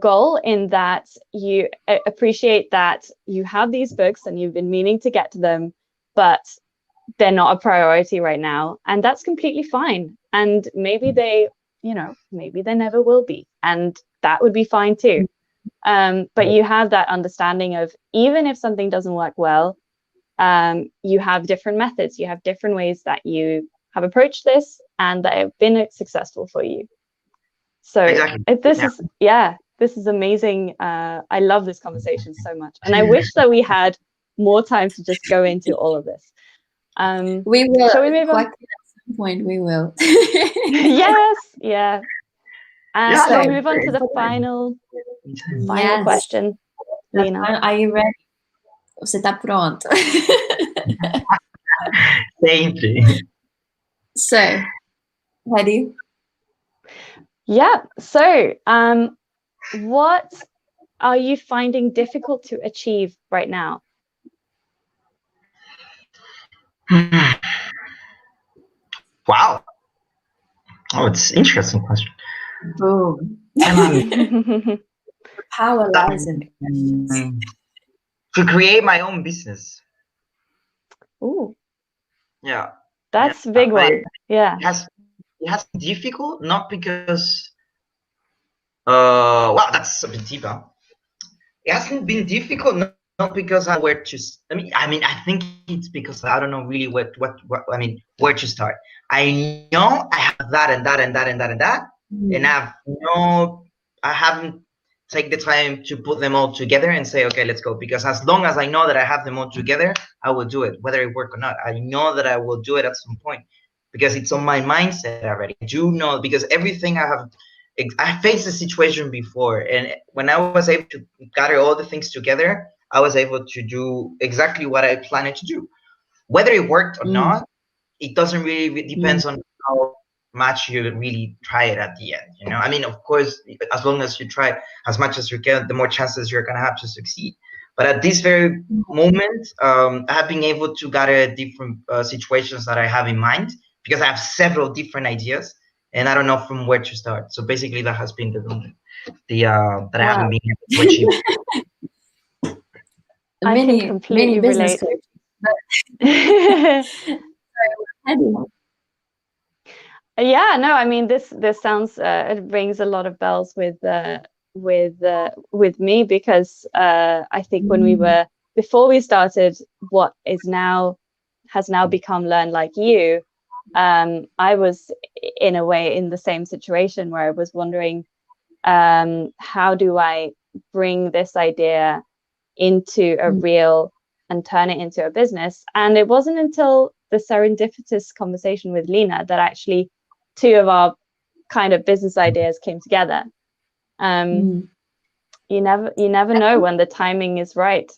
goal, in that you appreciate that you have these books and you've been meaning to get to them, but they're not a priority right now, and that's completely fine. And maybe they maybe there never will be, and that would be fine too. But you have that understanding of, even if something doesn't work well, you have different methods, you have different ways that you have approached this and that have been successful for you. So Exactly. this is amazing. I love this conversation so much, and I wish that we had more time to just go into all of this. We will. Shall we move on? At some point, we will. Yes, yeah. And Yeah, shall we So- move on to the final Yes. question, Lina? Are you ready? Você tá pronto? Sempre. So, ready? Yeah. So, what are you finding difficult to achieve right now? Wow. Oh, it's an interesting question. Boom. Power lies in it. To create my own business. Ooh, Yeah. that's a big one. Yeah. It has been difficult, not because that's a bit deeper. It hasn't been difficult, not because I where to. I think it's because I don't know really what where to start. I know I have that and that and that and that and that, and I haven't take the time to put them all together and say, okay, let's go. Because as long as I know that I have them all together, I will do it, whether it work or not. I know that I will do it at some point because it's on my mindset already. I do know, because everything I faced a situation before, and when I was able to gather all the things together, I was able to do exactly what I planned to do. Whether it worked or not, it doesn't really, it depends on how much you really try it at the end. Of course, as long as you try as much as you can, the more chances you're going to have to succeed. But at this very moment, I have been able to gather different situations that I have in mind, because I have several different ideas and I don't know from where to start. So basically that has been that I haven't been able to achieve. I can completely relate. Yeah, no, I mean, this sounds it rings a lot of bells with me, because I think when before we started what has now become Learn Like You, I was in a way in the same situation where I was wondering, how do I bring this idea into a real and turn it into a business? And it wasn't until the serendipitous conversation with Lina that actually two of our kind of business ideas came together. You never know when the timing is right.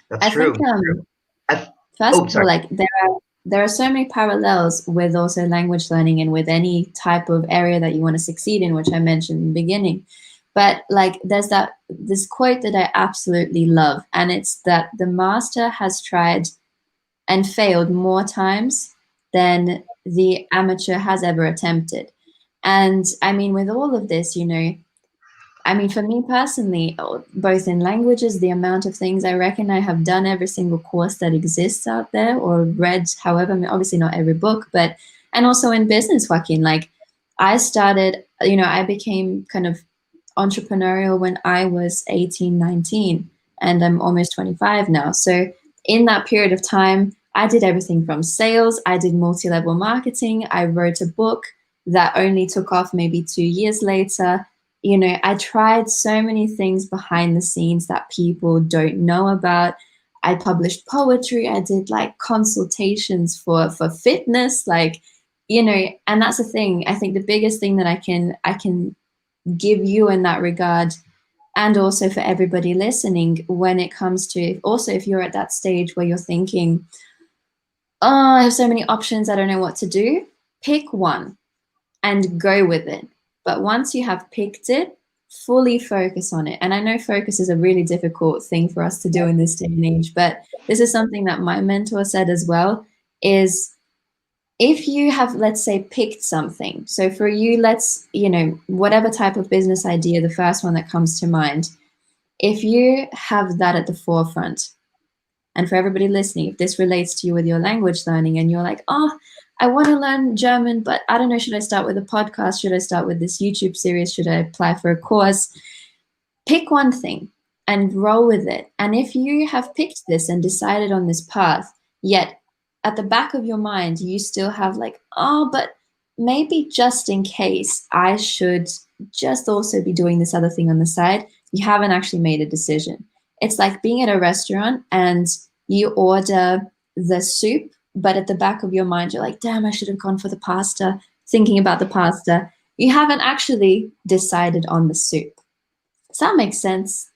That's true. First of all, like there are so many parallels with also language learning and with any type of area that you want to succeed in, which I mentioned in the beginning. But like there's this quote that I absolutely love, and it's that the master has tried and failed more times than the amateur has ever attempted. And I mean, with all of this, for me personally, both in languages, the amount of things I reckon I have done every single course that exists out there or read, however, obviously not every book, and also in business, Joaquin, like I started, I became kind of entrepreneurial when I was 18, 19, and I'm almost 25 now. So in that period of time, I did everything from sales, I did multi-level marketing, I wrote a book that only took off maybe 2 years later. I tried so many things behind the scenes that people don't know about. I published poetry, I did like consultations for fitness, and that's the thing. I think the biggest thing that I can give you in that regard, and also for everybody listening, when it comes to also if you're at that stage where you're thinking, oh, I have so many options, I don't know what to do, pick one and go with it. But once you have picked it, fully focus on it. And I know focus is a really difficult thing for us to do in this day and age, but this is something that my mentor said as well, is if you have, let's say, picked something. So for you, whatever type of business idea, the first one that comes to mind, if you have that at the forefront, and for everybody listening, if this relates to you with your language learning and you're like, oh, I want to learn German, but I don't know, should I start with a podcast? Should I start with this YouTube series? Should I apply for a course? Pick one thing and roll with it. And if you have picked this and decided on this path, yet at the back of your mind, you still have like, oh, but maybe just in case I should just also be doing this other thing on the side, you haven't actually made a decision. It's like being at a restaurant and you order the soup, but at the back of your mind, you're like, damn, I should have gone for the pasta, thinking about the pasta. You haven't actually decided on the soup. Does that make sense?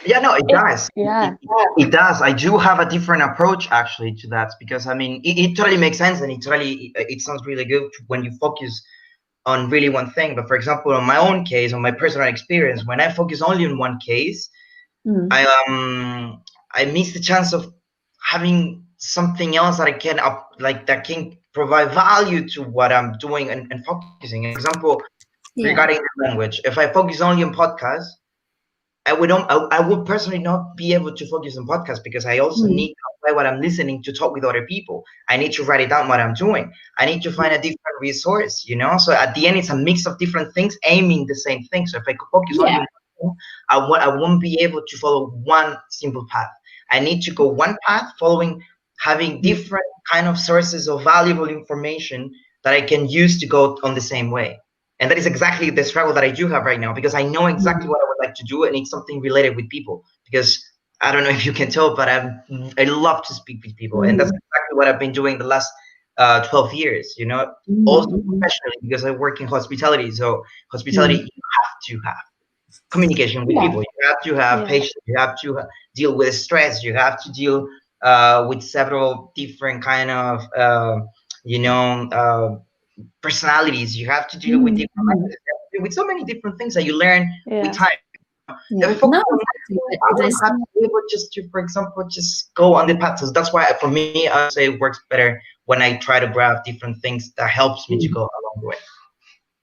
Yeah, no, it does. Yeah. It does. I do have a different approach actually to that, because I mean, it totally makes sense, and it sounds really good when you focus on really one thing. But for example, on my own case, on my personal experience, when I focus only on one case, I miss the chance of having something else that I can that can provide value to what I'm doing and focusing. For example, regarding the language, if I focus only on podcasts, I would personally not be able to focus on podcasts, because I also need to apply what I'm listening to talk with other people. I need to write it down what I'm doing. I need to find a different resource, you know? So at the end, it's a mix of different things aiming the same thing. So if I could focus only on one, I won't be able to follow one simple path. I need to go one path having different kind of sources of valuable information that I can use to go on the same way. And that is exactly the struggle that I do have right now, because I know exactly what I would like to do, and it's something related with people. Because I don't know if you can tell, but I love to speak with people, and that's exactly what I've been doing the last 12 years. You know, also professionally, because I work in hospitality. So hospitality, you have to have communication with people. You have to have patience. You have to deal with stress. You have to deal with several different kind of personalities. You have to deal with different methods. You have to deal with so many different things that you learn with time. If I focus on that, I would have to be able just to, for example, just go on the path. So that's why for me, I would say it works better when I try to grab different things that helps me to go along the way.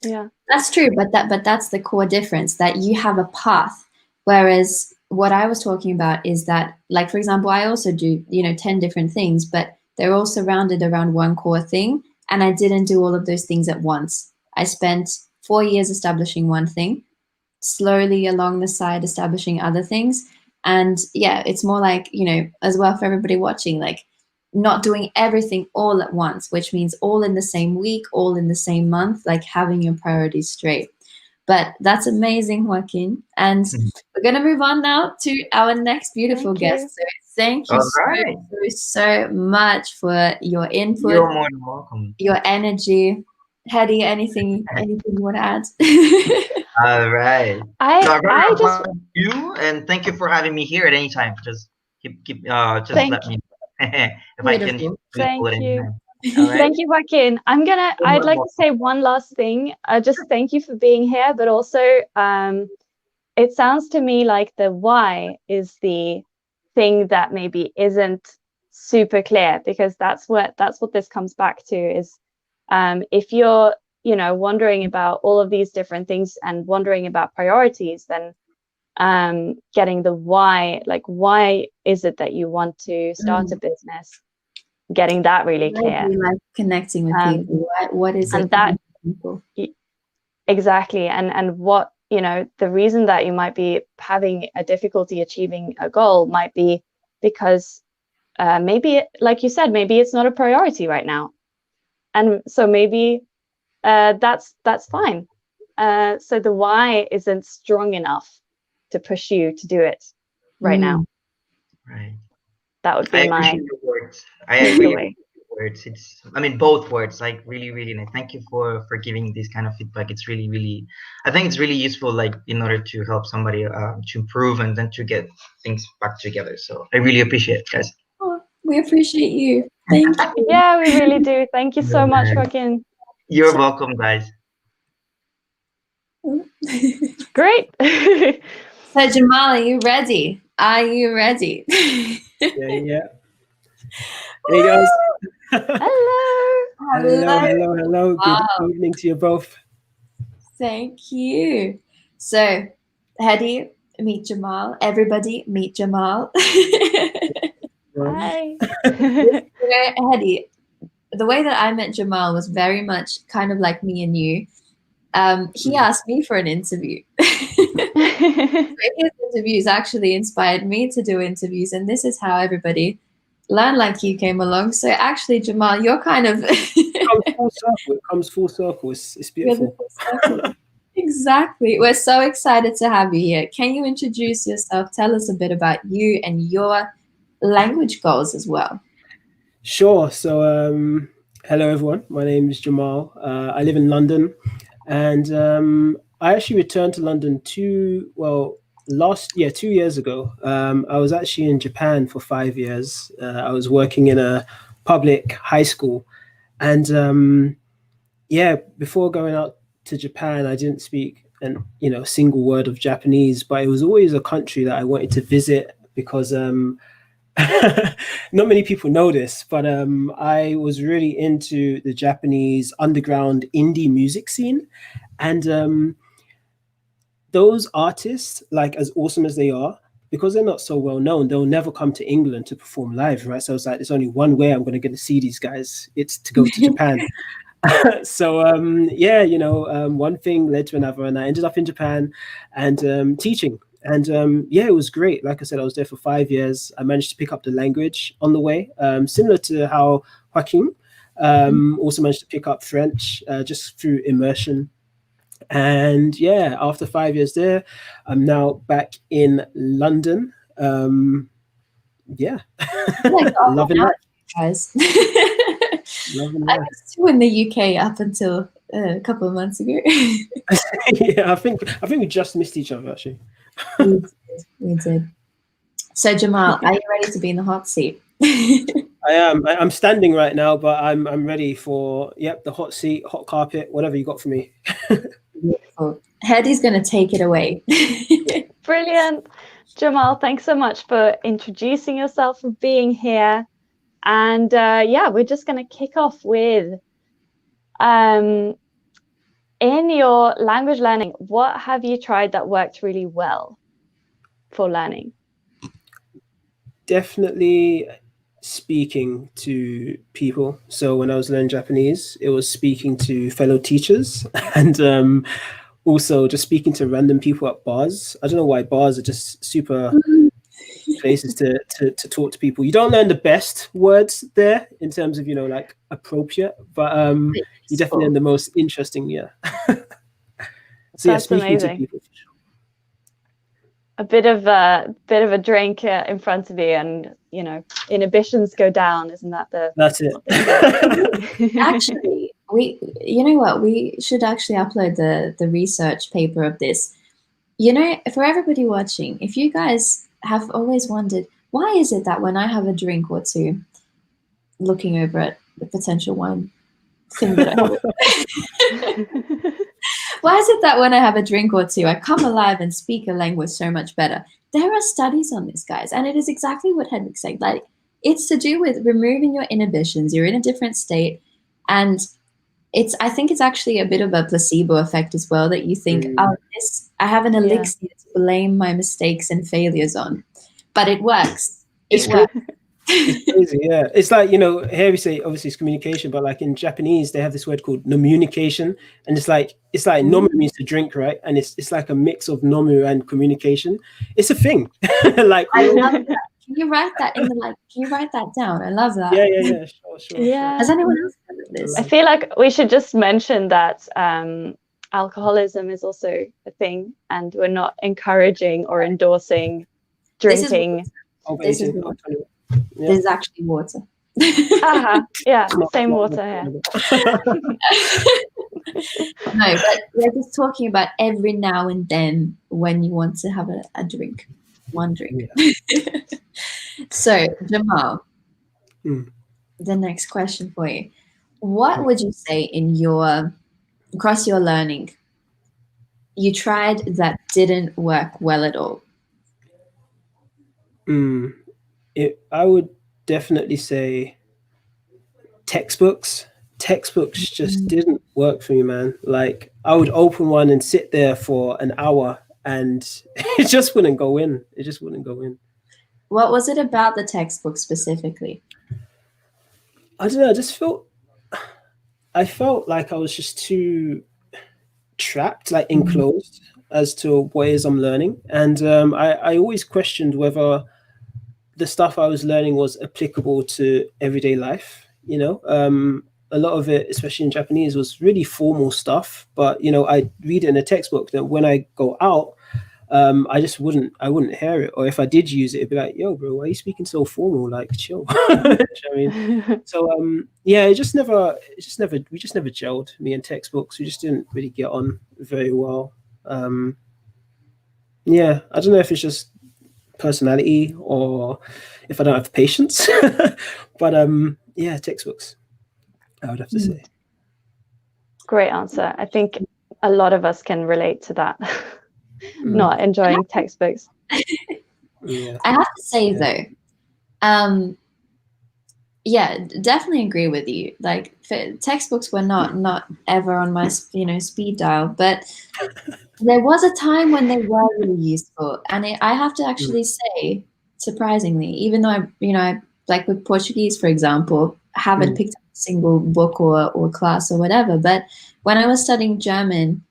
Yeah, that's true, but that's the core difference, that you have a path, whereas what I was talking about is that, like, for example, I also do 10 different things, but they're all surrounded around one core thing, and I didn't do all of those things at once. I spent 4 years establishing one thing, slowly along the side establishing other things, and it's more like, as well, for everybody watching, like, not doing everything all at once, which means all in the same week, all in the same month, like having your priorities straight. But that's amazing, Joaquin. And we're going to move on now to our next beautiful guest. So thank you so much for your input. You're more than welcome. Your energy. Hedy, anything you want to add? All right. I just you, and thank you for having me here at any time. Just just let me know if I can. Thank you. Thank you, Joaquin. I'd like to say one last thing. Just thank you for being here, but also it sounds to me like the why is the thing that maybe isn't super clear, because that's what this comes back to is if you're wondering about all of these different things and wondering about priorities, then getting the why, like why is it that you want to start a business, getting that really clear. Like connecting with people. What is and it? That exactly, and what the reason that you might be having a difficulty achieving a goal might be because maybe, like you said, maybe it's not a priority right now, and so maybe that's fine. So the why isn't strong enough to push you to do it right now. Right. That would be my words. I agree with words. Both words, like really, really nice. Thank you for giving this kind of feedback. It's really, really, I think it's really useful, like in order to help somebody to improve and then to get things back together. So I really appreciate it, guys. Oh, we appreciate you. Thank you. Yeah, we really do. Thank you so much, Joaquin. You're welcome, guys. Great. So Jamal, are you ready? Are you ready? Yeah. Hey guys. Hello. Good evening to you both. Thank you. So, Hedy, meet Jamal. Everybody, meet Jamal. Hi. Hedy, the way that I met Jamal was very much kind of like me and you. He asked me for an interview. His interviews actually inspired me to do interviews, and this is how everybody learned like you came along. So actually, Jamal, you're kind of It comes full circle. It's beautiful. Exactly. We're so excited to have you here. Can you introduce yourself? Tell us a bit about you and your language goals as well. Sure. So, hello everyone. My name is Jamal. I live in London, and I actually returned to London 2 years ago. I was actually in Japan for 5 years. I was working in a public high school, and before going out to Japan, I didn't speak a single word of Japanese, but it was always a country that I wanted to visit because not many people know this, but I was really into the Japanese underground indie music scene, and those artists, like as awesome as they are, because they're not so well known, they'll never come to England to perform live, right? So I was like, there's only one way I'm going to get to see these guys. It's to go to Japan. So one thing led to another, and I ended up in Japan and teaching. And it was great. Like I said, I was there for 5 years. I managed to pick up the language on the way, similar to how Joaquin also managed to pick up French just through immersion. And after 5 years there, I'm now back in London. Oh my God, loving that, guys. I was too in the UK up until a couple of months ago. Yeah, I think we just missed each other actually. We did. So Jamal, are you ready to be in the hot seat? I am. I'm standing right now, but I'm ready for the hot seat, hot carpet, whatever you got for me. Beautiful. Hedi's going to take it away. Brilliant. Jamal, thanks so much for introducing yourself, for being here. And we're just going to kick off with, in your language learning, what have you tried that worked really well for learning? Definitely speaking to people. So when I was learning Japanese, it was speaking to fellow teachers and also just speaking to random people at bars. I don't know why bars are just super places to talk to people. You don't learn the best words there in terms of like appropriate, but you definitely learn the most interesting. So that's speaking amazing. to people. A bit of a drink in front of you, and inhibitions go down. Isn't that That's it. Actually, we should actually upload the research paper of this. For everybody watching, if you guys have always wondered, why is it that when I have a drink or two, looking over at the potential wine thing that I have, why is it that when I have a drink or two, I come alive and speak a language so much better? There are studies on this, guys, and it is exactly what Hedwig's saying. Like, it's to do with removing your inhibitions. You're in a different state, and I think it's actually a bit of a placebo effect as well, that you think, I have an elixir to blame my mistakes and failures on, but it works. It works. It's crazy, yeah. It's like, here we say obviously it's communication, but like in Japanese they have this word called nomunication, and it's like nomu means to drink, right? And it's like a mix of nomu and communication. It's a thing. Like I love that. Can you write that Can you write that down? I love that. Yeah. Sure. Yeah. Has anyone else heard of this? I feel like we should just mention that alcoholism is also a thing, and we're not encouraging or endorsing drinking. This is actually water. Yeah, same water here. No, but we're just talking about every now and then when you want to have a drink. One drink. Yeah. So, Jamal, the next question for you. What would you say across your learning, you tried that didn't work well at all? I would definitely say textbooks. Textbooks just didn't work for me, man. Like, I would open one and sit there for an hour and it just wouldn't go in. What was it about the textbook specifically? I don't know. I just felt I felt like I was just too trapped, like enclosed, as to what it is I'm learning. And I always questioned whether the stuff I was learning was applicable to everyday life. A lot of it, especially in Japanese, was really formal stuff. But I read it in a textbook. That when I go out, I wouldn't hear it. Or if I did use it, it'd be like, "Yo, bro, why are you speaking so formal? Like, chill." You know what I mean? So yeah, we just never gelled. Me and textbooks, we just didn't really get on very well. Yeah, I don't know if it's just personality or if I don't have patience. But yeah, textbooks, I would have to say. Great answer. I think a lot of us can relate to that. Not enjoying textbooks. Yeah. I have to say though, yeah, definitely agree with you. Like textbooks were not ever on my speed dial, but there was a time when they were really useful, and I have to actually say, surprisingly, even though I like with Portuguese, for example, haven't picked up a single book or class or whatever, but when I was studying German,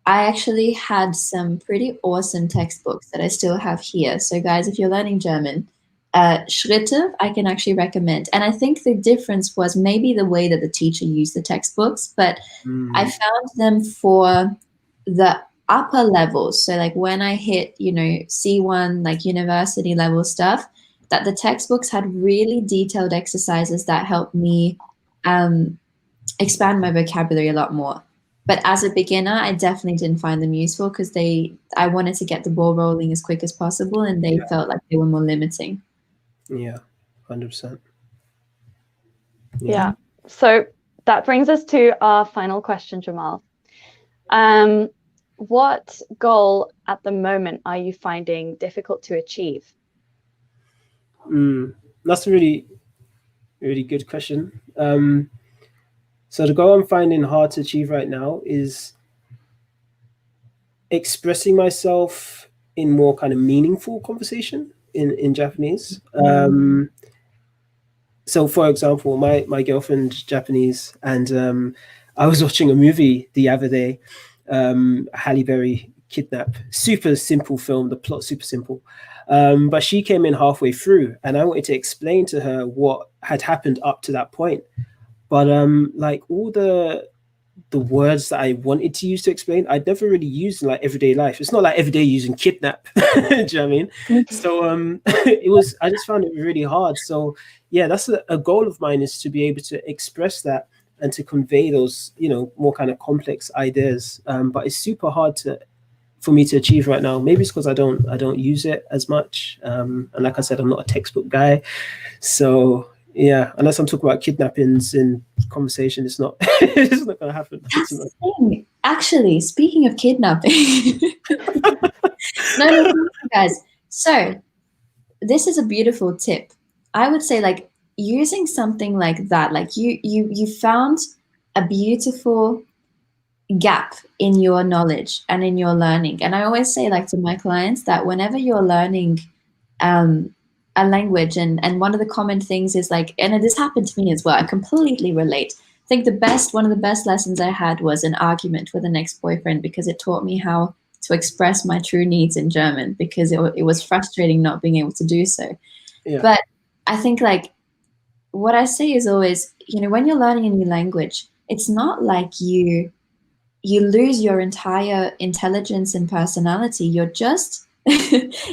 I actually had some pretty awesome textbooks that I still have here. So guys, if you're learning German, Schritte, I can actually recommend. And I think the difference was maybe the way that the teacher used the textbooks, but I found them for the upper levels. So like when I hit, C1, like university level stuff, that the textbooks had really detailed exercises that helped me expand my vocabulary a lot more. But as a beginner, I definitely didn't find them useful because I wanted to get the ball rolling as quick as possible, and they felt like they were more limiting. Yeah, 100%. Yeah. So that brings us to our final question, Jamal. What goal at the moment are you finding difficult to achieve? That's a really, really good question. So the goal I'm finding hard to achieve right now is expressing myself in more kind of meaningful conversation in Japanese. So for example, my girlfriend's Japanese, and I was watching a movie the other day, Halle Berry Kidnap. Super simple film, the plot super simple. But she came in halfway through, and I wanted to explain to her what had happened up to that point. But like all the words that I wanted to use to explain, I'd never really used in like everyday life. It's not like every day using kidnap. Do you know what I mean? So I just found it really hard. So yeah, that's a goal of mine, is to be able to express that and to convey those, more kind of complex ideas. But it's super hard for me to achieve right now. Maybe it's because I don't use it as much. And like I said, I'm not a textbook guy. So yeah, unless I'm talking about kidnappings in conversation, it's not it's not gonna happen. That's the thing. Actually, speaking of kidnapping, no, guys. So this is a beautiful tip. I would say, like, using something like that, like you found a beautiful gap in your knowledge and in your learning. And I always say, like, to my clients, that whenever you're learning a language, and one of the common things is like, and this happened to me as well, I completely relate. I think one of the best lessons I had was an argument with an ex-boyfriend, because it taught me how to express my true needs in German, because it was frustrating not being able to do so. Yeah. But I think, like, what I say is always, when you're learning a new language, it's not like you lose your entire intelligence and personality. You're just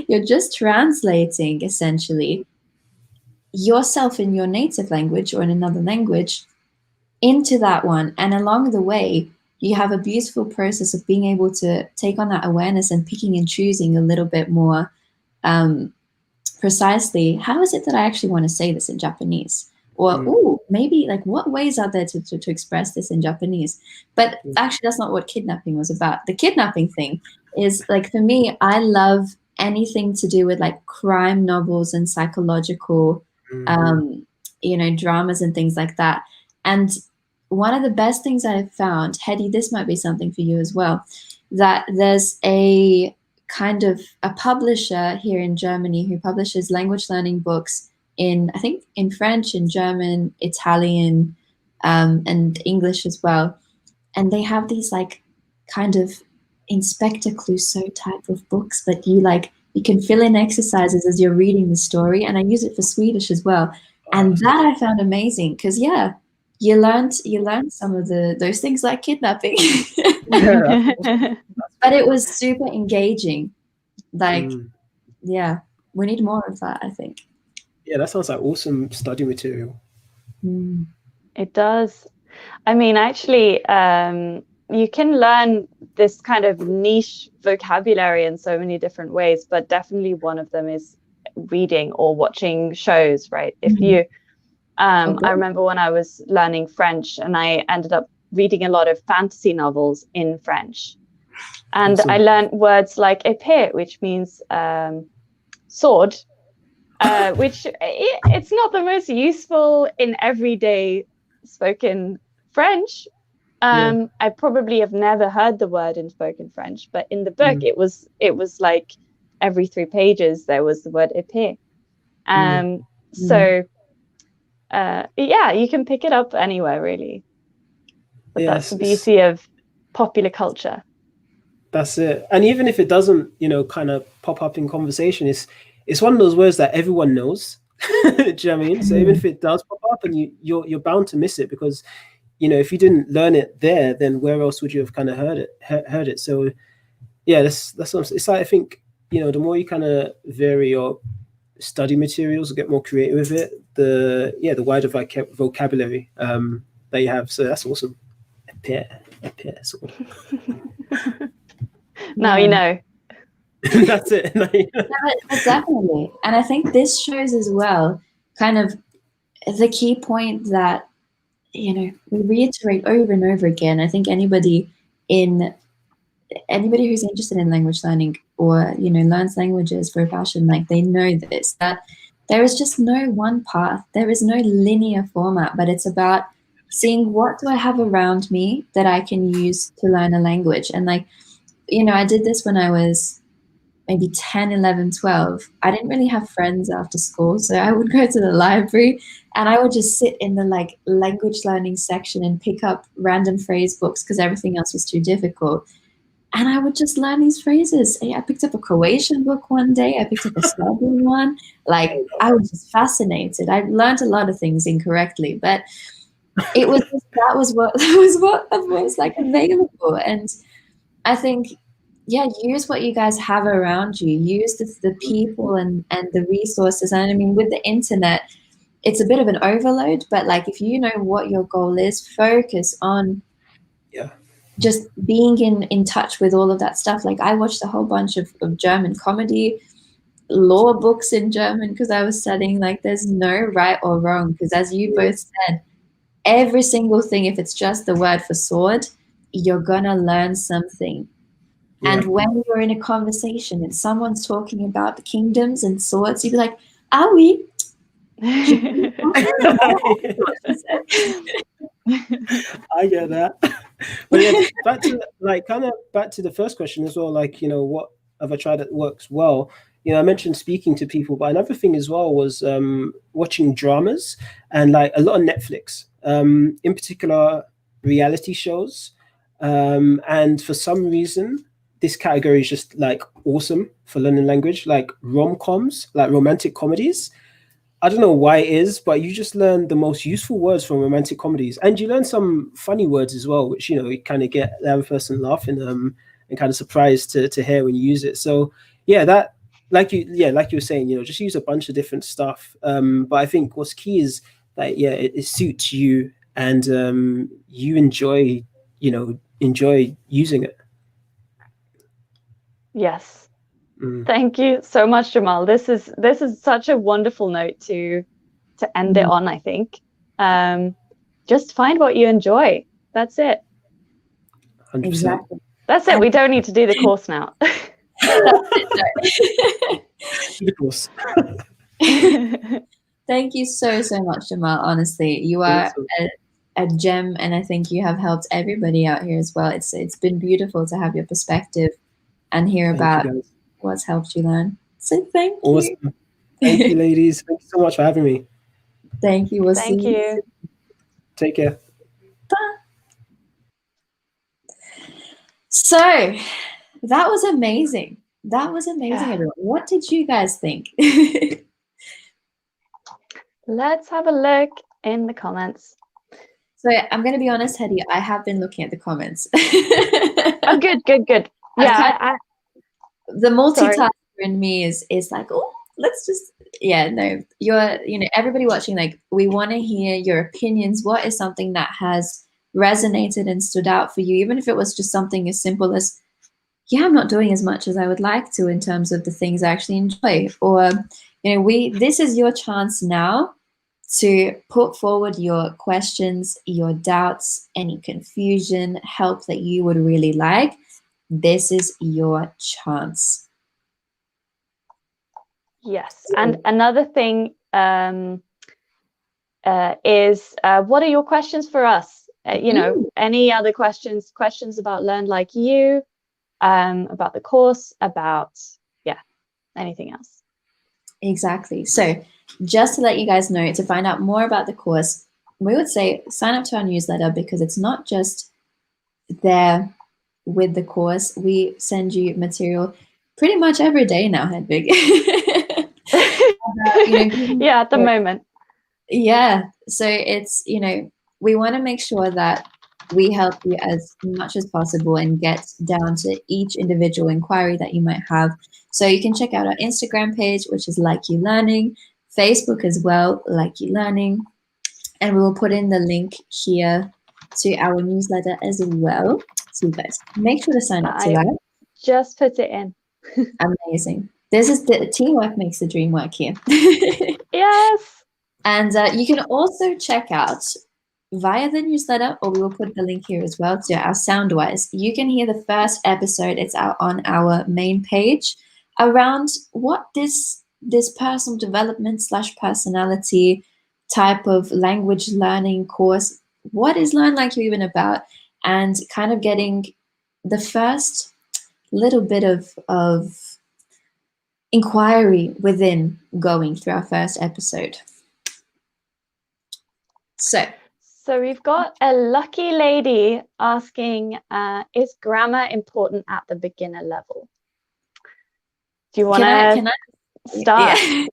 you're just translating essentially yourself in your native language or in another language into that one. And along the way, you have a beautiful process of being able to take on that awareness and picking and choosing a little bit more precisely, how is it that I actually want to say this in Japanese? Or, maybe, like, what ways are there to express this in Japanese? But actually, that's not what kidnapping was about. The kidnapping thing is, like, for me, I love anything to do with, like, crime novels and psychological, dramas and things like that. And one of the best things I've found, Hedy, this might be something for you as well, that there's a kind of a publisher here in Germany who publishes language learning books in French, in German, Italian, and English as well. And they have these like kind of Inspector Clouseau type of books that you can fill in exercises as you're reading the story. And I use it for Swedish as well. And that I found amazing because you learned some of those things like kidnapping. But it was super engaging. Like, yeah, we need more of that, I think. Yeah, that sounds like awesome study material. It does. I mean, actually, you can learn this kind of niche vocabulary in so many different ways, but definitely one of them is reading or watching shows, right? If you, I remember when I was learning French and I ended up reading a lot of fantasy novels in French. And I learned words like épée, which means sword, which it's not the most useful in everyday spoken French. I probably have never heard the word in spoken French, but in the book it was like every 3 pages there was the word épée. So yeah, you can pick it up anywhere really. But that's the beauty of popular culture. That's it. And even if it doesn't, kind of pop up in conversation, it's one of those words that everyone knows. Do you know what I mean? So even if it does pop up, and you're bound to miss it because, if you didn't learn it there, then where else would you have kind of heard it? So yeah, that's what it's like. I think, the more you kind of vary your study materials, get more creative with it, the wider vocabulary that you have. So that's awesome. Now you know. That's it. But definitely. And I think this shows as well kind of the key point that, we reiterate over and over again. I think anybody who's interested in language learning or, learns languages for a passion, like they know this, that there is just no one path. There is no linear format, but it's about seeing what do I have around me that I can use to learn a language. And like, I did this when I was maybe 10, 11, 12. I didn't really have friends after school, so I would go to the library and I would just sit in the like language learning section and pick up random phrase books because everything else was too difficult. And I would just learn these phrases. I picked up a Croatian book one day. I picked up a Serbian one. Like, I was just fascinated. I learned a lot of things incorrectly, but it was that was what was like available. And I think, use what you guys have around you. Use the people and the resources. And I mean, with the internet, it's a bit of an overload, but like if you know what your goal is, focus on just being in touch with all of that stuff. Like I watched a whole bunch of German comedy, law books in German because I was studying. Like there's no right or wrong because as you both said, every single thing, if it's just the word for sword, you're gonna learn something. And when you're in a conversation and someone's talking about the kingdoms and swords, you'd be like, ah oui. I get that. But yeah, back to the first question as well, like, what have I tried that works well? I mentioned speaking to people, but another thing as well was watching dramas and like a lot of Netflix, in particular reality shows. And for some reason, this category is just like awesome for learning language, like rom-coms, like romantic comedies. I don't know why it is, but you just learn the most useful words from romantic comedies, and you learn some funny words as well, which you kind of get the other person laughing and kind of surprised to hear when you use it. So yeah, that like you were saying, just use a bunch of different stuff. But I think what's key is that it suits you and you enjoy using it. Yes. Thank you so much, Jamal. This is such a wonderful note to end it on, I think. Just find what you enjoy. That's it. 100%. Exactly. That's it. We don't need to do the course now. The course. Thank you so much, Jamal. Honestly, you are a gem, and I think you have helped everybody out here as well. It's been beautiful to have your perspective and hear about what's helped you learn. So thank you. Awesome. Thank you, ladies. Thank you so much for having me. Thank you. We'll Thank see you. Take care. So that was amazing. That was amazing, Yeah. everyone. What did you guys think? Let's have a look in the comments. So I'm going to be honest, Hedy, I have been looking at the comments. Oh, good. Yeah, the multitasker in me is like, oh, let's just, yeah, no, everybody watching, like, we want to hear your opinions. What is something that has resonated and stood out for you, even if it was just something as simple as, yeah, I'm not doing as much as I would like to in terms of the things I actually enjoy, or this is your chance now to put forward your questions, your doubts, any confusion, help that you would really like. This is your chance. Yes, and another thing is, what are your questions for us? Any other questions about Learn Like You, about the course, about, anything else? Exactly. So just to let you guys know, to find out more about the course, we would say sign up to our newsletter, because it's not just there with the course. We send you material pretty much every day now, Hedvig. Yeah, at the moment. Yeah. So it's, we want to make sure that we help you as much as possible and get down to each individual inquiry that you might have. So you can check out our Instagram page, which is Like You Learning, Facebook as well, Like You Learning, and we will put in the link here to our newsletter as well. So you guys make sure to sign up to that. Just put it in. Amazing. This is the teamwork makes the dream work here. Yes. And you can also check out via the newsletter, or we will put the link here as well, to our Soundwise. You can hear the first episode. It's out on our main page around what this personal development / personality type of language learning course, what is Learn Like You even about, and kind of getting the first little bit of inquiry within going through our first episode. So we've got a lucky lady asking, is grammar important at the beginner level? Do you want to start? Yeah.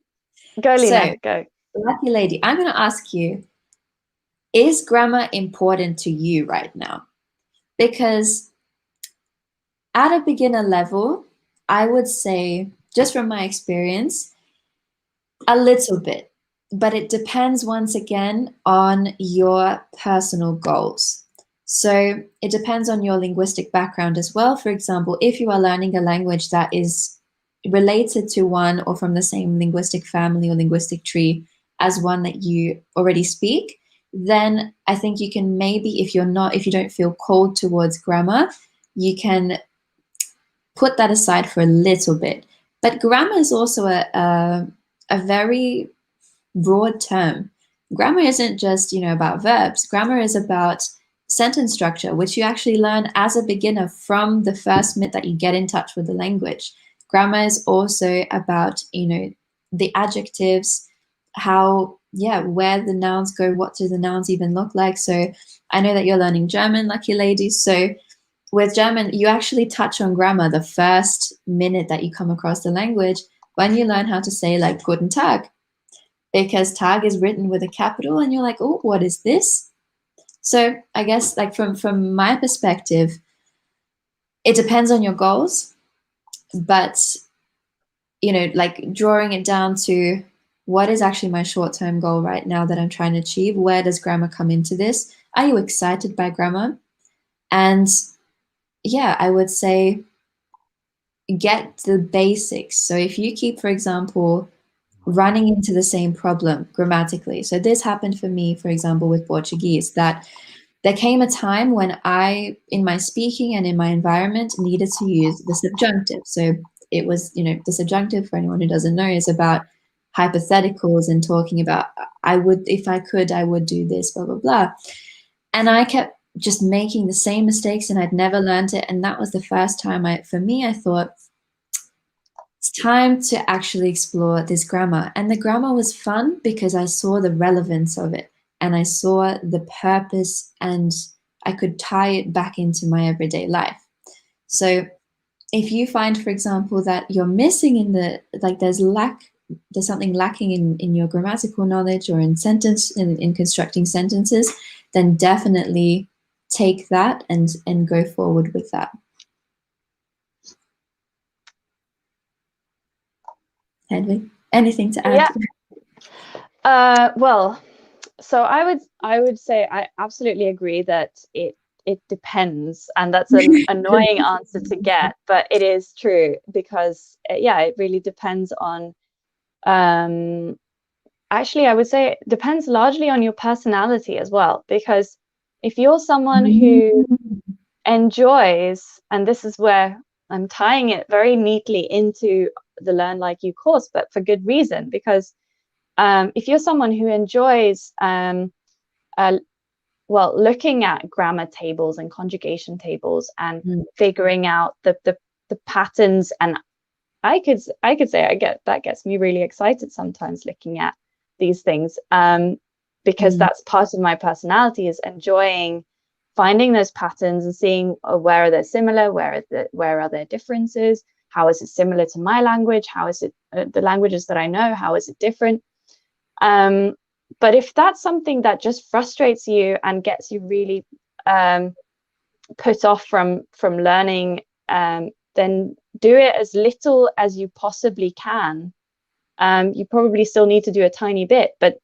Go, Lina, go. Lucky lady, I'm going to ask you, is grammar important to you right now? Because at a beginner level, I would say, just from my experience, a little bit. But it depends, once again, on your personal goals. So it depends on your linguistic background as well. For example, if you are learning a language that is related to one or from the same linguistic family or linguistic tree as one that you already speak, then I think you can maybe, if you don't feel called towards grammar, you can put that aside for a little bit. But grammar is also a very broad term. Grammar isn't just, about verbs. Grammar is about sentence structure, which you actually learn as a beginner from the first minute that you get in touch with the language. Grammar is also about, the adjectives, where the nouns go, what do the nouns even look like. So I know that you're learning German, lucky ladies. So with German, you actually touch on grammar the first minute that you come across the language, when you learn how to say, like, Guten Tag, because Tag is written with a capital, and you're like, oh, what is this? So I guess, like, from my perspective, it depends on your goals, but, like, drawing it down to what is actually my short-term goal right now that I'm trying to achieve? Where does grammar come into this? Are you excited by grammar? And yeah, I would say get the basics. So if you keep, for example, running into the same problem grammatically. So this happened for me, for example, with Portuguese, that there came a time when I, in my speaking and in my environment, needed to use the subjunctive. So it was, the subjunctive, for anyone who doesn't know, is about hypotheticals and talking about, I would, if I could, I would do this, blah, blah, blah. And I kept just making the same mistakes, and I'd never learned it. And that was the first time I thought, it's time to actually explore this grammar. And the grammar was fun because I saw the relevance of it, and I saw the purpose, and I could tie it back into my everyday life. So if you find, for example, that you're missing in the, like there's something lacking in your grammatical knowledge or in constructing sentences, then definitely take that and go forward with that. Hedwig, anything to add? Yeah. Well, so I would say I absolutely agree that it depends, and that's an annoying answer to get, but it is true, because yeah, it really depends on actually I would say it depends largely on your personality as well, because if you're someone who enjoys, and this is where I'm tying it very neatly into the Learn Like You course, but for good reason, because if you're someone who enjoys well, looking at grammar tables and conjugation tables and figuring out the patterns, and I could say that gets me really excited sometimes, looking at these things, because that's part of my personality, is enjoying finding those patterns and seeing where are they similar, where are there differences, how is it similar to my language, how is it the languages that I know, how is it different. But if that's something that just frustrates you and gets you really put off from learning, then do it as little as you possibly can. You probably still need to do a tiny bit, but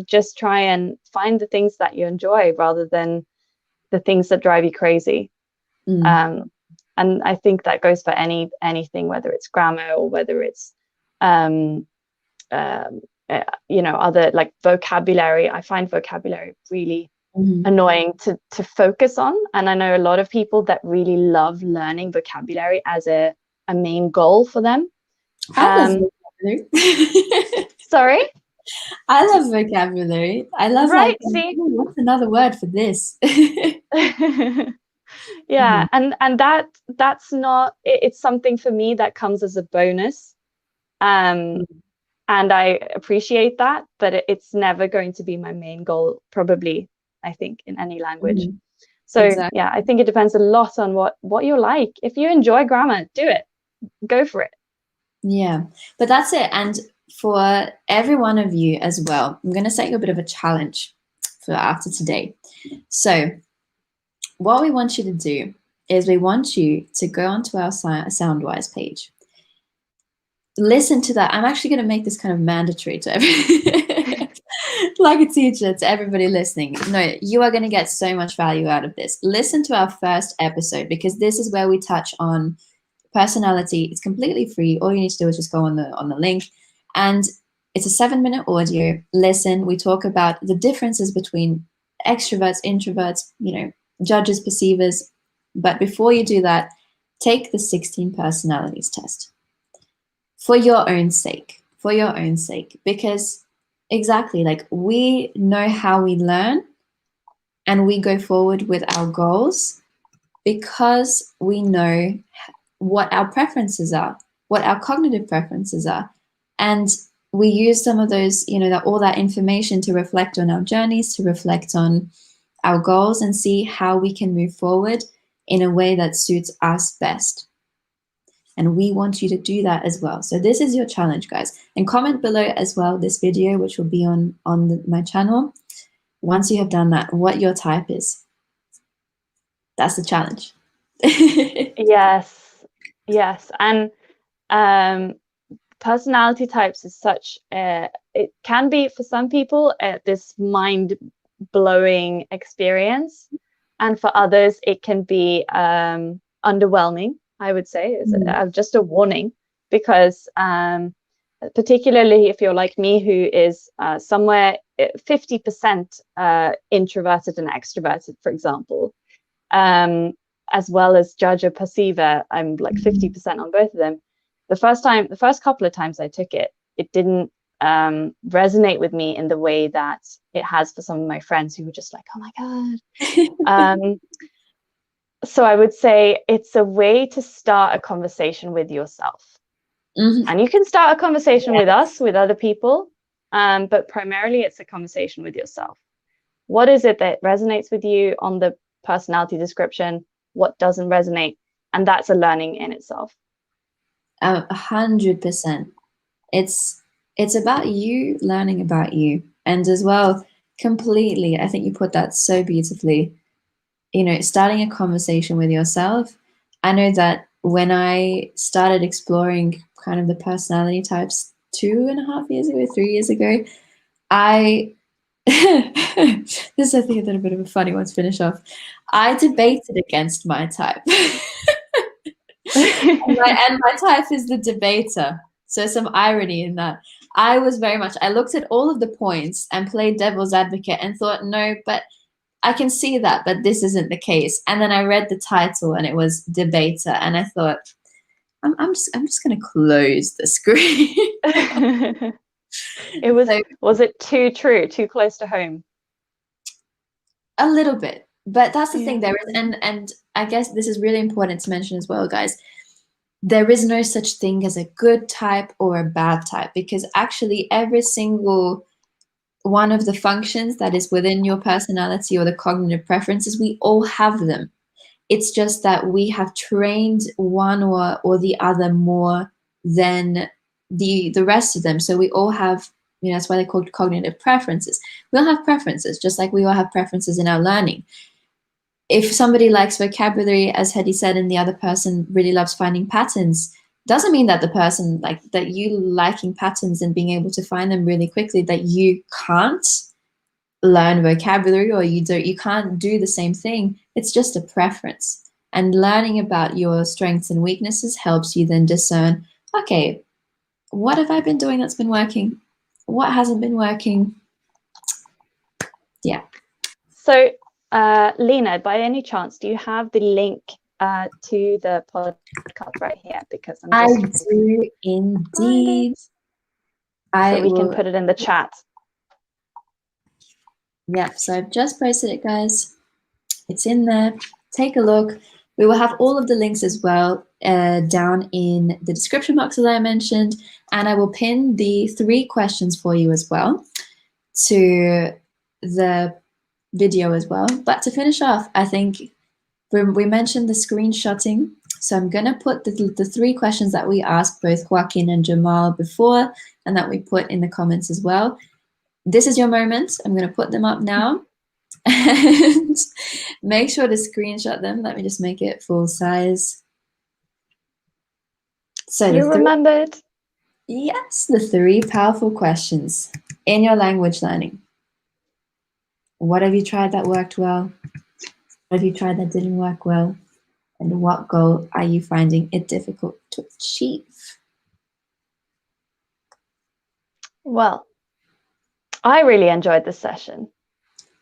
just try and find the things that you enjoy rather than the things that drive you crazy. And I think that goes for anything, whether it's grammar or whether it's other, like, vocabulary. I find vocabulary really annoying to focus on, and I know a lot of people that really love learning vocabulary as a main goal for them. I love vocabulary. Sorry? I love vocabulary. I love, right, like, see? What's another word for this? Yeah, and that's not, it's something for me that comes as a bonus, and I appreciate that, but it's never going to be my main goal, probably, I think, in any language. So exactly. Yeah, I think it depends a lot on what you like. If you enjoy grammar, do it, go for it. Yeah, but that's it. And for every one of you as well, I'm going to set you a bit of a challenge for after today. So what we want you to do is we want you to go onto our Soundwise page. Listen to that. I'm actually going to make this kind of mandatory to everybody, like a teacher, to everybody listening. No, you are going to get so much value out of this. Listen to our first episode, because this is where we touch on personality. It's completely free. All you need to do is just go on the link, and it's a 7-minute audio. Listen, we talk about the differences between extroverts, introverts, judges, perceivers. But before you do that, take the 16 personalities test. For your own sake, because exactly, like, we know how we learn and we go forward with our goals because we know what our preferences are, what our cognitive preferences are. And we use some of those, all that information to reflect on our journeys, to reflect on our goals, and see how we can move forward in a way that suits us best. And we want you to do that as well. So this is your challenge, guys. And comment below as well this video, which will be on my channel, once you have done that, what your type is. That's the challenge. Yes. And personality types is such it can be, for some people, this mind-blowing experience, and for others it can be underwhelming, I would say, is just a warning, because particularly if you're like me, who is somewhere 50% introverted and extroverted, for example, as well as judge or perceiver, I'm like 50% on both of them. The first couple of times I took it, it didn't resonate with me in the way that it has for some of my friends who were just like, oh my God. So I would say it's a way to start a conversation with yourself. And you can start a conversation with us, with other people, but primarily it's a conversation with yourself. What is it that resonates with you on the personality description? What doesn't resonate? and that's a learning in itself. 100%. It's about you learning about you, and as well, completely. I think you put that so beautifully. You know, starting a conversation with yourself. I know that when I started exploring kind of the personality types 2.5 years ago, 3 years ago, I this is, I think, a little bit of a funny one to finish off. I debated against my type. and my type is the debater. So some irony in that. I was very much, I looked at all of the points and played devil's advocate and thought, no, but I can see that, but this isn't the case. And then I read the title and it was debater, and I thought, I'm just gonna close the screen. It was, So, was it too true, too close to home? a little bit, but that's the Yeah. thing. There is, and I guess this is really important to mention as well, guys. There is no such thing as a good type or a bad type, because actually every single one of the functions that is within your personality or the cognitive preferences, we all have them. It's just that we have trained one or the other more than the rest of them. So we all have, you know, that's why they're called cognitive preferences. We all have preferences, just like we all have preferences in our learning. If somebody likes vocabulary, as Hedy said, and the other person really loves finding patterns, doesn't mean that the person, like, that you liking patterns and being able to find them really quickly, that you can't learn vocabulary or you can't do the same thing. It's just a preference. And learning about your strengths and weaknesses helps you then discern, okay, what have I been doing that's been working? What hasn't been working? Yeah. So, Lina, by any chance, do you have the link to the podcast right here? Because I I'm just do indeed. so we can put it in the chat. Yeah, so I've just posted it, guys. It's in there. Take a look. We will have all of the links as well down in the description box, as I mentioned, and I will pin the 3 questions for you as well to the video as well. But to finish off, I think we mentioned the screenshotting. So I'm going to put the 3 questions that we asked both Joaquin and Jamal before, and that we put in the comments as well. This is your moment. I'm going to put them up now. And make sure to screenshot them. Let me just make it full size. So You remembered? Yes, the 3 powerful questions in your language learning. What have you tried that worked well? What have you tried that didn't work well? And what goal are you finding it difficult to achieve? Well, I really enjoyed this session.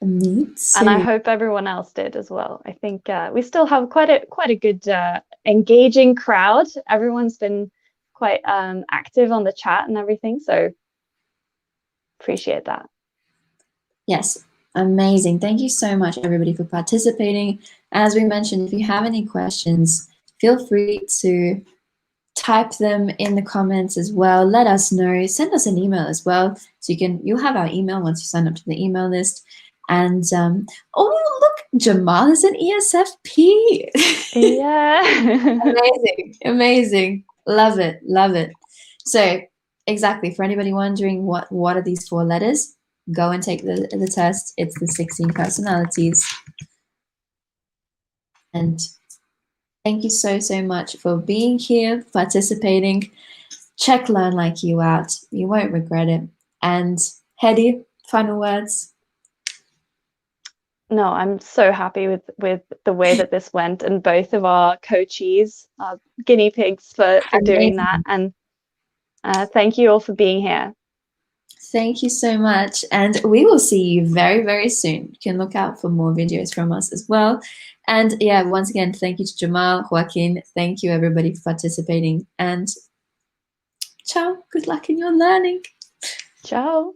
Me too. And I hope everyone else did as well. I think we still have quite a good engaging crowd. Everyone's been quite active on the chat and everything, so appreciate that. Yes, amazing. Thank you so much, everybody, for participating. As we mentioned, if you have any questions, feel free to type them in the comments as well. Let us know. Send us an email as well, so you'll have our email once you sign up to the email list. And oh, look, Jamal is an ESFP. Yeah. Amazing. Love it. So exactly, for anybody wondering what are these 4 letters, go and take the test. It's the 16 personalities. And thank you so much for being here, participating. Check Learn Like You out. You won't regret it. And Hedy, final words. No, I'm so happy with the way that this went, and both of our coachees, our guinea pigs for doing that. And thank you all for being here. Thank you so much. And we will see you very, very soon. You can look out for more videos from us as well. And yeah, once again, thank you to Jamal, Joaquin. Thank you, everybody, for participating. And ciao. Good luck in your learning. Ciao.